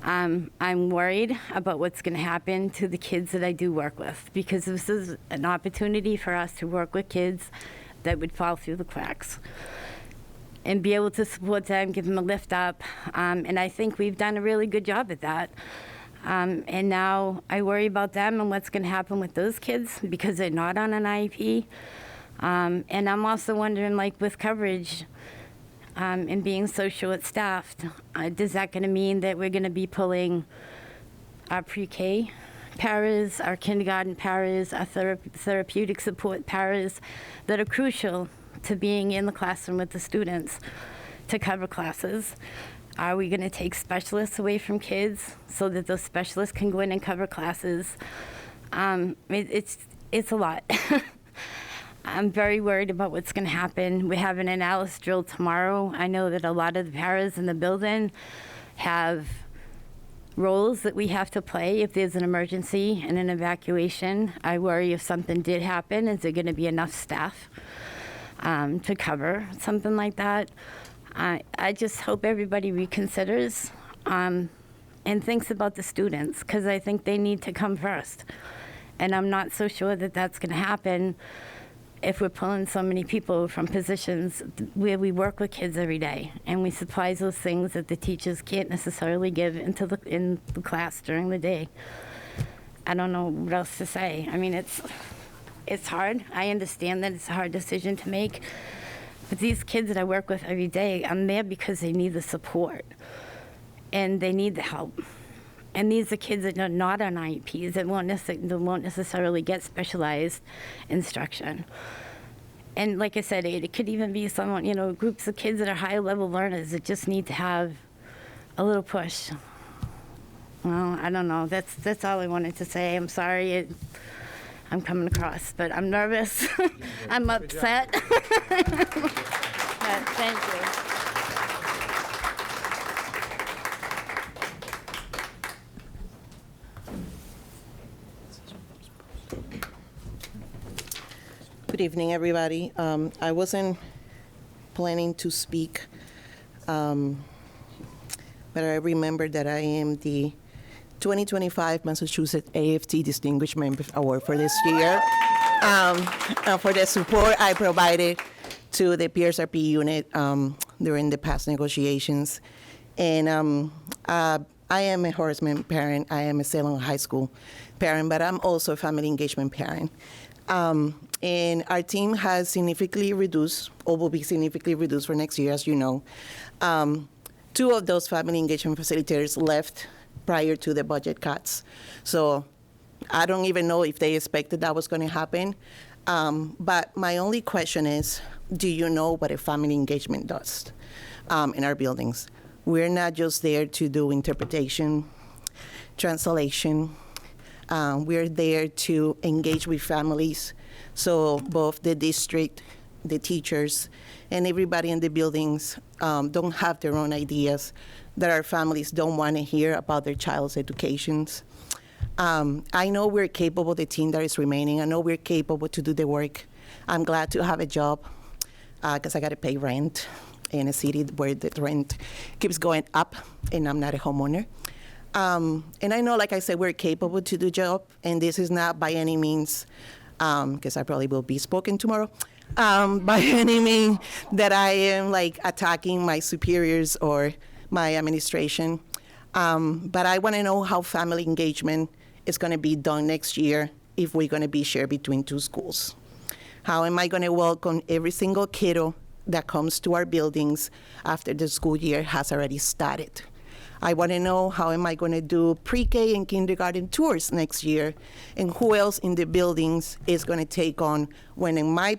Speaker 14: I'm worried about what's going to happen to the kids that I do work with, because this is an opportunity for us to work with kids that would fall through the cracks and be able to support them, give them a lift up. And I think we've done a really good job at that. And now I worry about them and what's going to happen with those kids because they're not on an IEP. And I'm also wondering, like with coverage and being so short-staffed, is that going to mean that we're going to be pulling our pre-K paras, our kindergarten paras, our therapeutic support paras that are crucial to being in the classroom with the students to cover classes? Are we going to take specialists away from kids so that those specialists can go in and cover classes? It's a lot. I'm very worried about what's going to happen. We have an analysis drill tomorrow. I know that a lot of the paras in the building have roles that we have to play if there's an emergency and an evacuation. I worry if something did happen, is there going to be enough staff to cover something like that? I just hope everybody reconsiders and thinks about the students, because I think they need to come first. And I'm not so sure that that's going to happen if we're pulling so many people from positions where we work with kids every day and we supply those things that the teachers can't necessarily give in the class during the day. I don't know what else to say. I mean, it's hard. I understand that it's a hard decision to make. But these kids that I work with every day, I'm there because they need the support and they need the help. And these are kids that are not on IEPs that won't necessarily get specialized instruction. And like I said, it could even be someone, groups of kids that are higher level learners that just need to have a little push. Well, I don't know. That's all I wanted to say. I'm sorry I'm coming across, but I'm nervous. I'm upset. Thank you.
Speaker 15: Good evening, everybody. I wasn't planning to speak, but I remember that I am the 2025 Massachusetts AFT Distinguished Member Award for this year for the support I provided to the PSRP unit during the past negotiations. And I am a Horace Mann parent. I am a Salem High School parent, but I'm also a family engagement parent. And our team has significantly reduced, or will be significantly reduced for next year, as you know. 2 of those family engagement facilitators left prior to the budget cuts. So I don't even know if they expected that was going to happen. But my only question is, do you know what a family engagement does in our buildings? We're not just there to do interpretation, translation. We're there to engage with families. So both the district, the teachers, and everybody in the buildings don't have their own ideas that our families don't want to hear about their child's educations. I know we're capable, the team that is remaining. I know we're capable to do the work. I'm glad to have a job because I got to pay rent in a city where the rent keeps going up and I'm not a homeowner. And I know, like I said, we're capable to do the job, and this is not by any means, because I probably will be spoken tomorrow, by any means that I am like attacking my superiors or my administration. But I want to know how family engagement is going to be done next year if we're going to be shared between two schools. How am I going to welcome every single kiddo that comes to our buildings after the school year has already started? I want to know how am I going to do pre-K and kindergarten tours next year, and who else in the buildings is going to take on when in my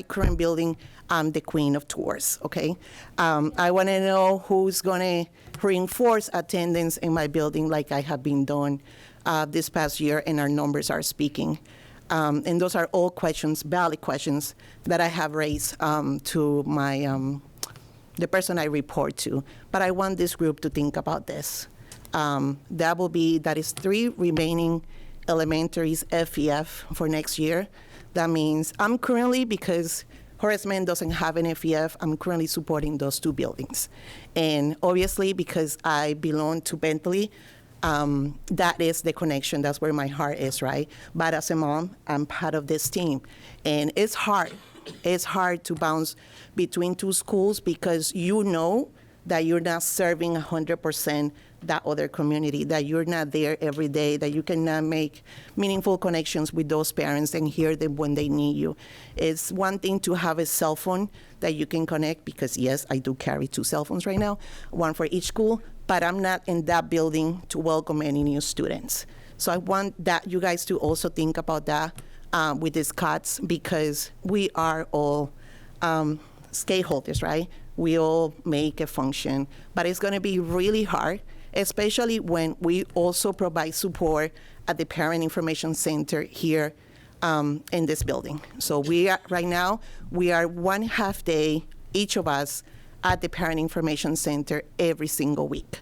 Speaker 15: current building, I'm the queen of tours, okay? I want to know who's going to reinforce attendance in my building like I have been doing this past year, and our numbers are speaking. And those are all questions, valid questions, that I have raised to my the person I report to. But I want this group to think about this. That is 3 remaining elementaries FEF for next year. That means I'm currently, because Horace Mann doesn't have an FEF, I'm currently supporting those 2 buildings. And obviously, because I belong to Bentley, that is the connection. That's where my heart is, right? But as a mom, I'm part of this team. And it's hard. It's hard to bounce between 2 schools because you know that you're not serving 100% that other community, that you're not there every day, that you cannot make meaningful connections with those parents and hear them when they need you. It's one thing to have a cell phone that you can connect, because yes, I do carry 2 cell phones right now, 1 for each school, but I'm not in that building to welcome any new students. So I want that you guys to also think about that with these cuts, because we are all stakeholders, right? We all make a function, but it's going to be really hard, especially when we also provide support at the Parent Information Center here in this building. So right now, we are 1 half day, each of us, at the Parent Information Center every single week.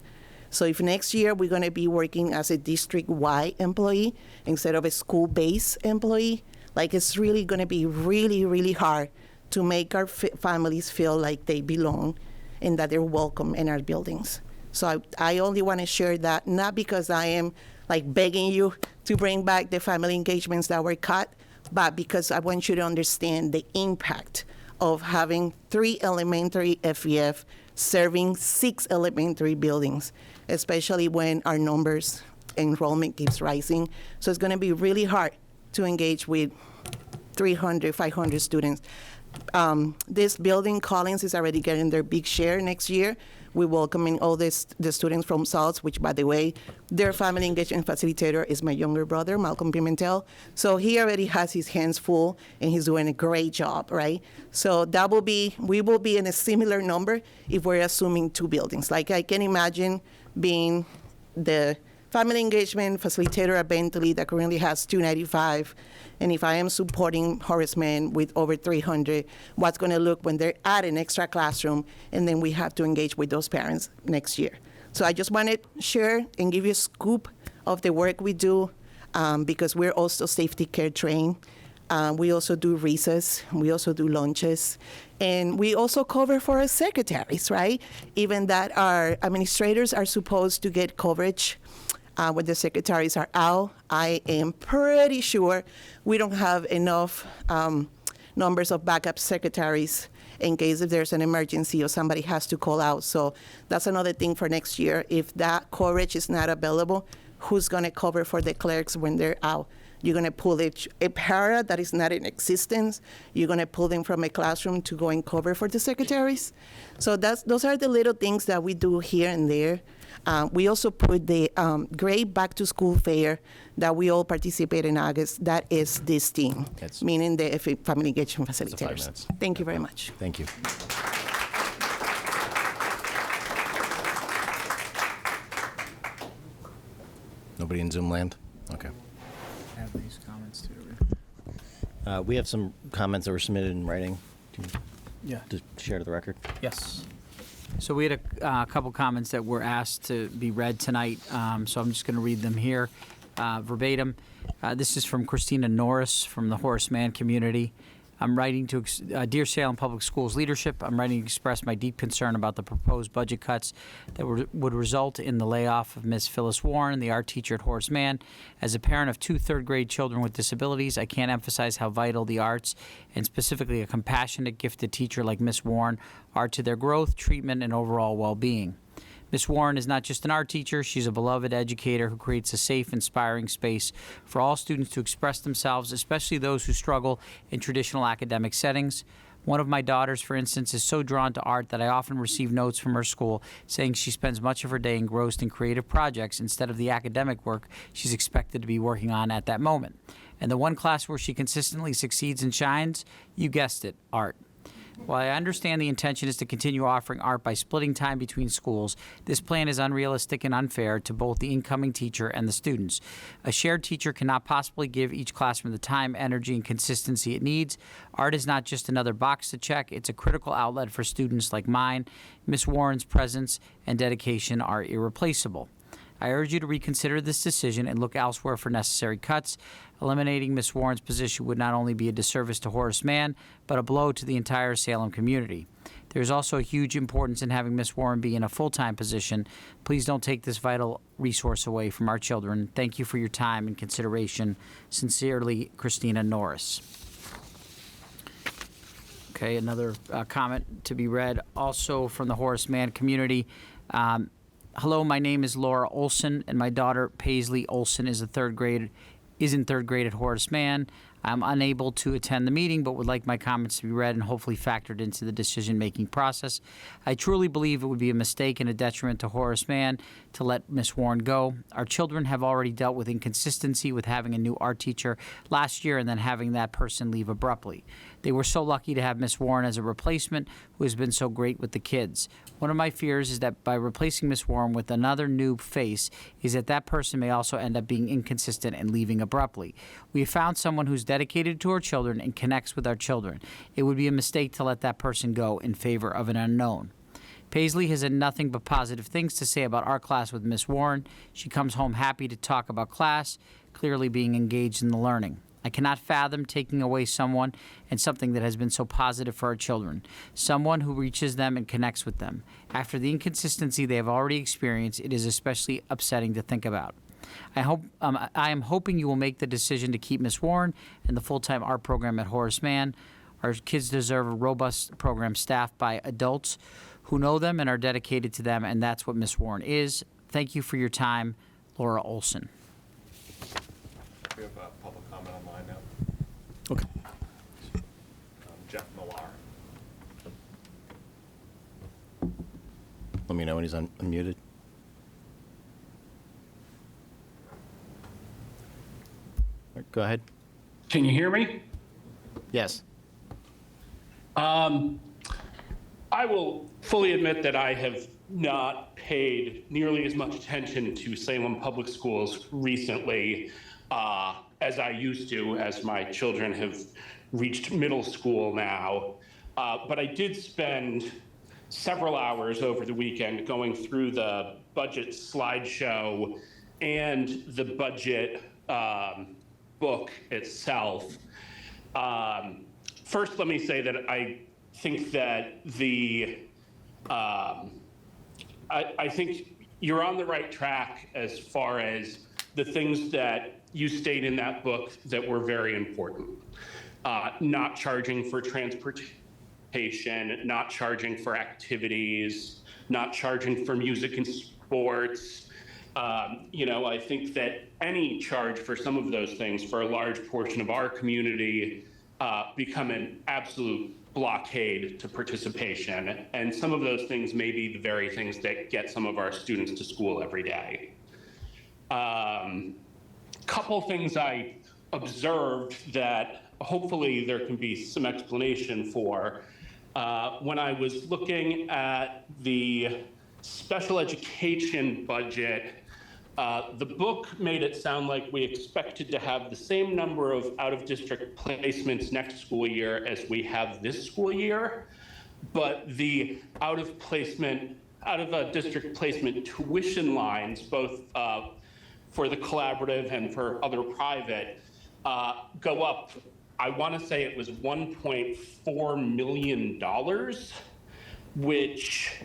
Speaker 15: So if next year we're going to be working as a district-wide employee instead of a school-based employee, like it's really going to be really, really hard to make our families feel like they belong and that they're welcome in our buildings. So I only want to share that, not because I am like begging you to bring back the family engagements that were cut, but because I want you to understand the impact of having 3 elementary FEF serving 6 elementary buildings, especially when our numbers, enrollment keeps rising. So it's going to be really hard to engage with 300, 500 students. This building, Collins, is already getting their big share next year. We're welcoming all the students from SALS, which, by the way, their family engagement facilitator is my younger brother, Malcolm Pimentel. So he already has his hands full, and he's doing a great job, right? So we will be in a similar number if we're assuming 2 buildings. Like I can imagine being the family engagement facilitator at Bentley that currently has 295. And if I am supporting Horace Mann with over 300, what's going to look when they're at an extra classroom, and then we have to engage with those parents next year. So I just wanted to share and give you a scoop of the work we do, because we're also safety care trained. We also do recess. We also do lunches. And we also cover for our secretaries, right? Even that our administrators are supposed to get coverage when the secretaries are out. I am pretty sure we don't have enough numbers of backup secretaries in case if there's an emergency or somebody has to call out. So that's another thing for next year. If that coverage is not available, who's going to cover for the clerks when they're out? You're going to pull a para that is not in existence. You're going to pull them from a classroom to go and cover for the secretaries. So those are the little things that we do here and there. We also put the great back-to-school fair that we all participate in August. That is this team, meaning the family engagement facilitators. Thank you very much.
Speaker 1: Thank you. Nobody in Zoom land? Okay.
Speaker 16: I have these comments too.
Speaker 1: We have some comments that were submitted in writing.
Speaker 16: Yeah.
Speaker 1: To share to the record.
Speaker 16: Yes. So we had a couple comments that were asked to be read tonight, so I'm just going to read them here verbatim. This is from Christina Norris from the Horace Mann community. I'm writing to Dear Salem Public Schools leadership. I'm writing to express my deep concern about the proposed budget cuts that would result in the layoff of Ms. Phyllis Warren, the art teacher at Horace Mann. As a parent of 2 third-grade children with disabilities, I can't emphasize how vital the arts, and specifically a compassionate, gifted teacher like Ms. Warren, are to their growth, treatment, and overall well-being. Ms. Warren is not just an art teacher, she's a beloved educator who creates a safe, inspiring space for all students to express themselves, especially those who struggle in traditional academic settings. One of my daughters, for instance, is so drawn to art that I often receive notes from her school saying she spends much of her day engrossed in creative projects instead of the academic work she's expected to be working on at that moment. And the one class where she consistently succeeds and shines, you guessed it, art. While I understand the intention is to continue offering art by splitting time between schools, this plan is unrealistic and unfair to both the incoming teacher and the students. A shared teacher cannot possibly give each classroom the time, energy, and consistency it needs. Art is not just another box to check, it's a critical outlet for students like mine. Ms. Warren's presence and dedication are irreplaceable. I urge you to reconsider this decision and look elsewhere for necessary cuts. Eliminating Ms. Warren's position would not only be a disservice to Horace Mann, but a blow to the entire Salem community. There is also a huge importance in having Ms. Warren be in a full-time position. Please don't take this vital resource away from our children. Thank you for your time and consideration. Sincerely, Christina Norris. Okay, another comment to be read, also from the Horace Mann community. Hello, my name is Laura Olson, and my daughter Paisley Olson is in third grade at Horace Mann. I'm unable to attend the meeting, but would like my comments to be read and hopefully factored into the decision-making process. I truly believe it would be a mistake and a detriment to Horace Mann to let Ms. Warren go. Our children have already dealt with inconsistency with having a new art teacher last year and then having that person leave abruptly. They were so lucky to have Ms. Warren as a replacement who has been so great with the kids. One of my fears is that by replacing Ms. Warren with another new face is that that person may also end up being inconsistent and leaving abruptly. We have found someone who's dedicated to our children and connects with our children. It would be a mistake to let that person go in favor of an unknown. Paisley has had nothing but positive things to say about our class with Ms. Warren. She comes home happy to talk about class, clearly being engaged in the learning. I cannot fathom taking away someone and something that has been so positive for our children, someone who reaches them and connects with them. After the inconsistency they have already experienced, it is especially upsetting to think about. I am hoping you will make the decision to keep Ms. Warren and the full-time art program at Horace Mann. Our kids deserve a robust program staffed by adults who know them and are dedicated to them, and that's what Ms. Warren is. Thank you for your time, Laura Olson.
Speaker 3: We have public comment online now.
Speaker 1: Okay.
Speaker 3: Jeff Millar.
Speaker 1: Let me know when he's unmuted. Go ahead.
Speaker 17: Can you hear me?
Speaker 1: Yes.
Speaker 17: I will fully admit that I have not paid nearly as much attention to Salem Public Schools recently as I used to, as my children have reached middle school now. But I did spend several hours over the weekend going through the budget slideshow and the budget book itself. First, let me say that I think that I think you're on the right track as far as the things that you state in that book that were very important. Not charging for transportation, not charging for activities, not charging for music and sports, I think that any charge for some of those things for a large portion of our community become an absolute blockade to participation. And some of those things may be the very things that get some of our students to school every day. Couple things I observed that hopefully there can be some explanation for. When I was looking at the special education budget, the book made it sound like we expected to have the same number of out-of-district placements next school year as we have this school year, but the out-of-district placement tuition lines, both for the collaborative and for other private, go up. I want to say it was $1.4 million, which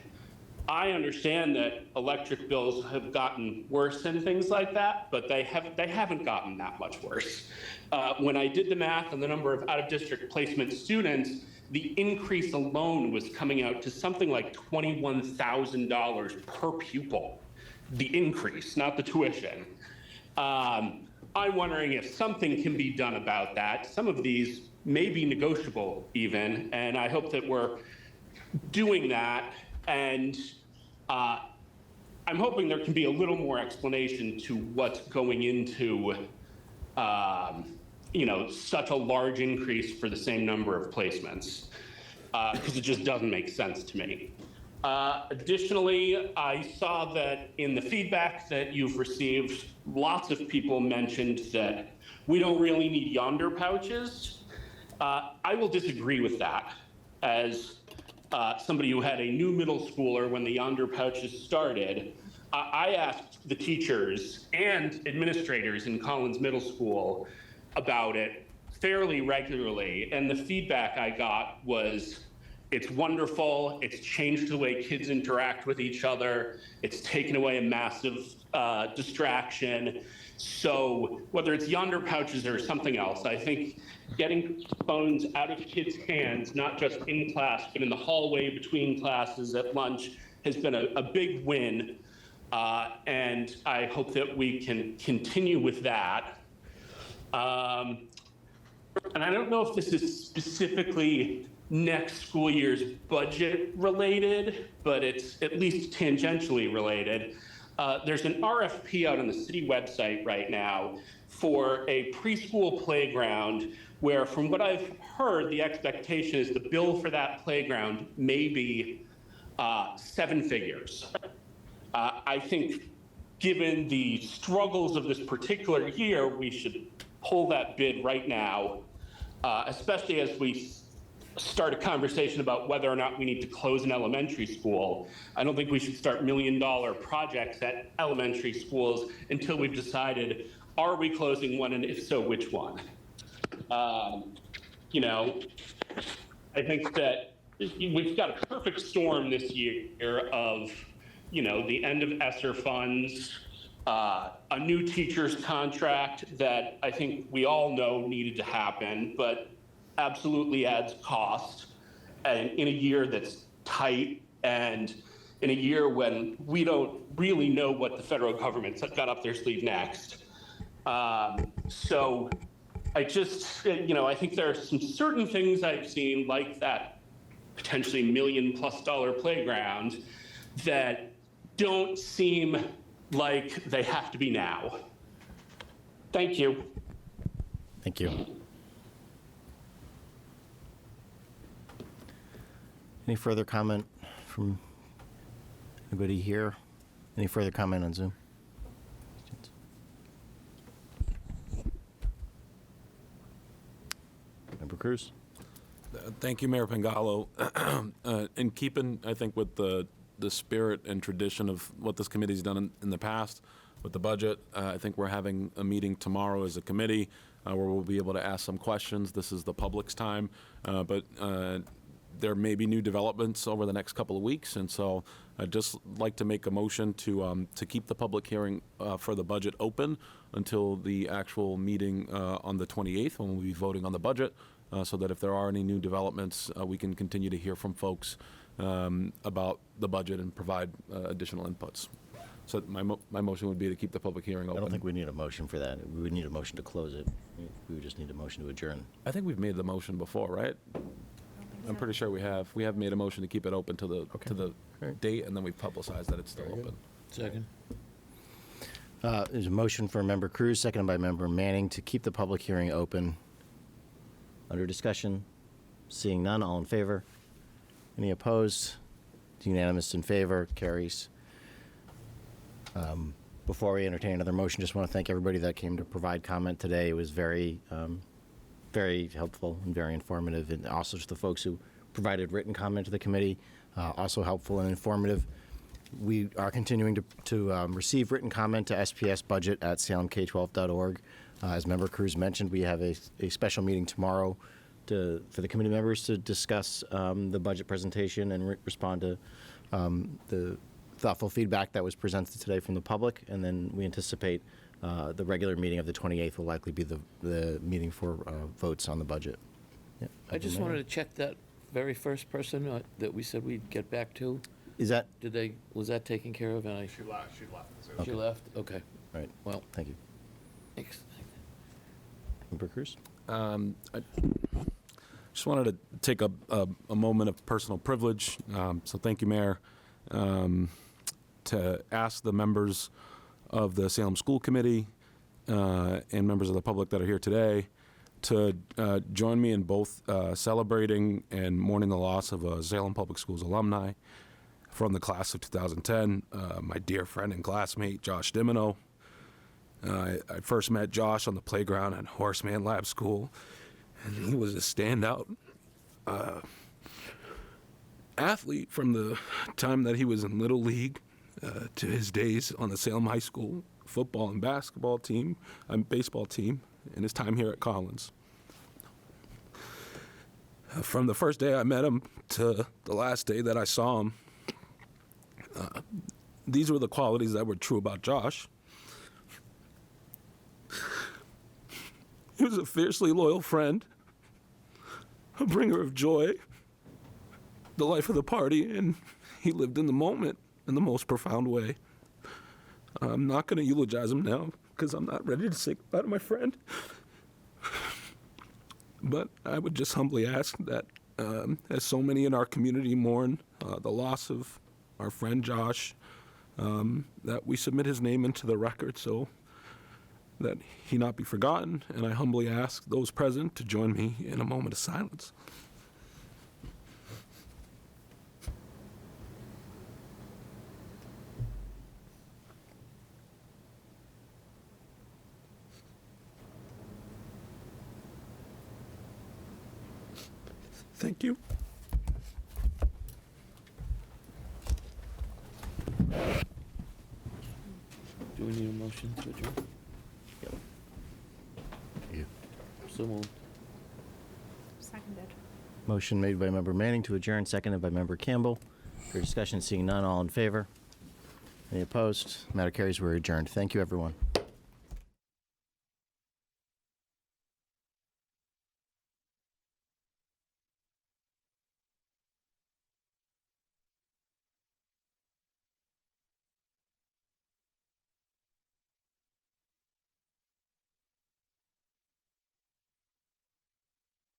Speaker 17: I understand that electric bills have gotten worse and things like that, but they haven't gotten that much worse. When I did the math on the number of out-of-district placement students, the increase alone was coming out to something like $21,000 per pupil. The increase, not the tuition. I'm wondering if something can be done about that. Some of these may be negotiable even, and I hope that we're doing that. And I'm hoping there can be a little more explanation to what's going into, such a large increase for the same number of placements, because it just doesn't make sense to me. Additionally, I saw that in the feedback that you've received, lots of people mentioned that we don't really need yonder pouches. I will disagree with that. As somebody who had a new middle schooler when the yonder pouches started, I asked the teachers and administrators in Collins Middle School about it fairly regularly, and the feedback I got was, it's wonderful, it's changed the way kids interact with each other, it's taken away a massive distraction. So whether it's yonder pouches or something else, I think getting phones out of kids' hands, not just in class, but in the hallway between classes at lunch, has been a big win. And I hope that we can continue with that. And I don't know if this is specifically next school year's budget related, but it's at least tangentially related. There's an RFP out on the city website right now for a preschool playground where, from what I've heard, the expectation is the bill for that playground may be 7 figures. I think given the struggles of this particular year, we should pull that bid right now, especially as we start a conversation about whether or not we need to close an elementary school. I don't think we should start $1 million projects at elementary schools until we've decided, are we closing one, and if so, which one? I think that we've got a perfect storm this year of, the end of ESSER funds, a new teacher's contract that I think we all know needed to happen, but absolutely adds cost, and in a year that's tight, and in a year when we don't really know what the federal government's got up their sleeve next. So I just, I think there are some certain things I've seen, like that potentially $1 million+ playground, that don't seem like they have to be now. Thank you.
Speaker 1: Thank you. Any further comment from anybody here? Any further comment on Zoom? Member Cruz?
Speaker 18: Thank you, Mayor Pangalo. In keeping, I think, with the spirit and tradition of what this committee's done in the past with the budget, I think we're having a meeting tomorrow as a committee where we'll be able to ask some questions. This is the public's time, but there may be new developments over the next couple of weeks, and so I'd just like to make a motion to keep the public hearing for the budget open until the actual meeting on the 28th, when we'll be voting on the budget, so that if there are any new developments, we can continue to hear from folks about the budget and provide additional inputs. So my motion would be to keep the public hearing
Speaker 1: I
Speaker 18: open.
Speaker 1: don't think we need a motion for that. We would need a motion to close it. We would just need a motion to adjourn.
Speaker 18: I think we've made the motion before, right? I'm pretty sure we have. We have made a motion to keep it open to the date, and then we've publicized that it's still open.
Speaker 2: Second.
Speaker 1: There's a motion for Member Cruz, seconded by Member Manning, to keep the public hearing open. Under discussion, seeing none, all in favor? Any opposed? Unanimous in favor, carries. Before we entertain another motion, just want to thank everybody that came to provide comment today. It was very, very helpful and very informative, and also just the folks who provided written comment to the committee, also helpful and informative. We are continuing to receive written comment to SPS Budget at salemk12.org. As Member Cruz mentioned, we have a special meeting tomorrow for the committee members to discuss the budget presentation and respond to the thoughtful feedback that was presented today from the public. And then we anticipate the regular meeting of the 28th will likely be the meeting for votes on the budget. Yeah.
Speaker 2: I just wanted to check that very first person that we said we'd get back to.
Speaker 1: Is that?
Speaker 2: Was that taken care of? And
Speaker 3: She left.
Speaker 2: So she left? Okay.
Speaker 1: Right.
Speaker 2: Well,
Speaker 1: thank you.
Speaker 2: Thanks.
Speaker 1: Member Cruz?
Speaker 18: I just wanted to take a moment of personal privilege. So thank you, Mayor, to ask the members of the Salem School Committee and members of the public that are here today to join me in both celebrating and mourning the loss of a Salem Public Schools alumni from the class of 2010, my dear friend and classmate, Josh Dimino. I first met Josh on the playground at Horseman Lab School, and he was a standout athlete from the time that he was in Little League to his days on the Salem High School football and basketball team, baseball team, and his time here at Collins. From the first day I met him to the last day that I saw him, these were the qualities that were true about Josh. He was a fiercely loyal friend, a bringer of joy, the life of the party, and he lived in the moment in the most profound way. I'm not going to eulogize him now because I'm not ready to say goodbye to my friend. But I would just humbly ask that, as so many in our community mourn the loss of our friend Josh, that we submit his name into the record so that he not be forgotten. And I humbly ask those present to join me in a moment of silence. Thank you.
Speaker 2: do we need a motion to adjourn?
Speaker 1: You.
Speaker 2: So moved.
Speaker 12: Seconded.
Speaker 1: Motion made by Member Manning to adjourn, seconded by Member Campbell. For discussion, seeing none, all in favor? Any opposed? Matter carries. We're adjourned. Thank you, everyone.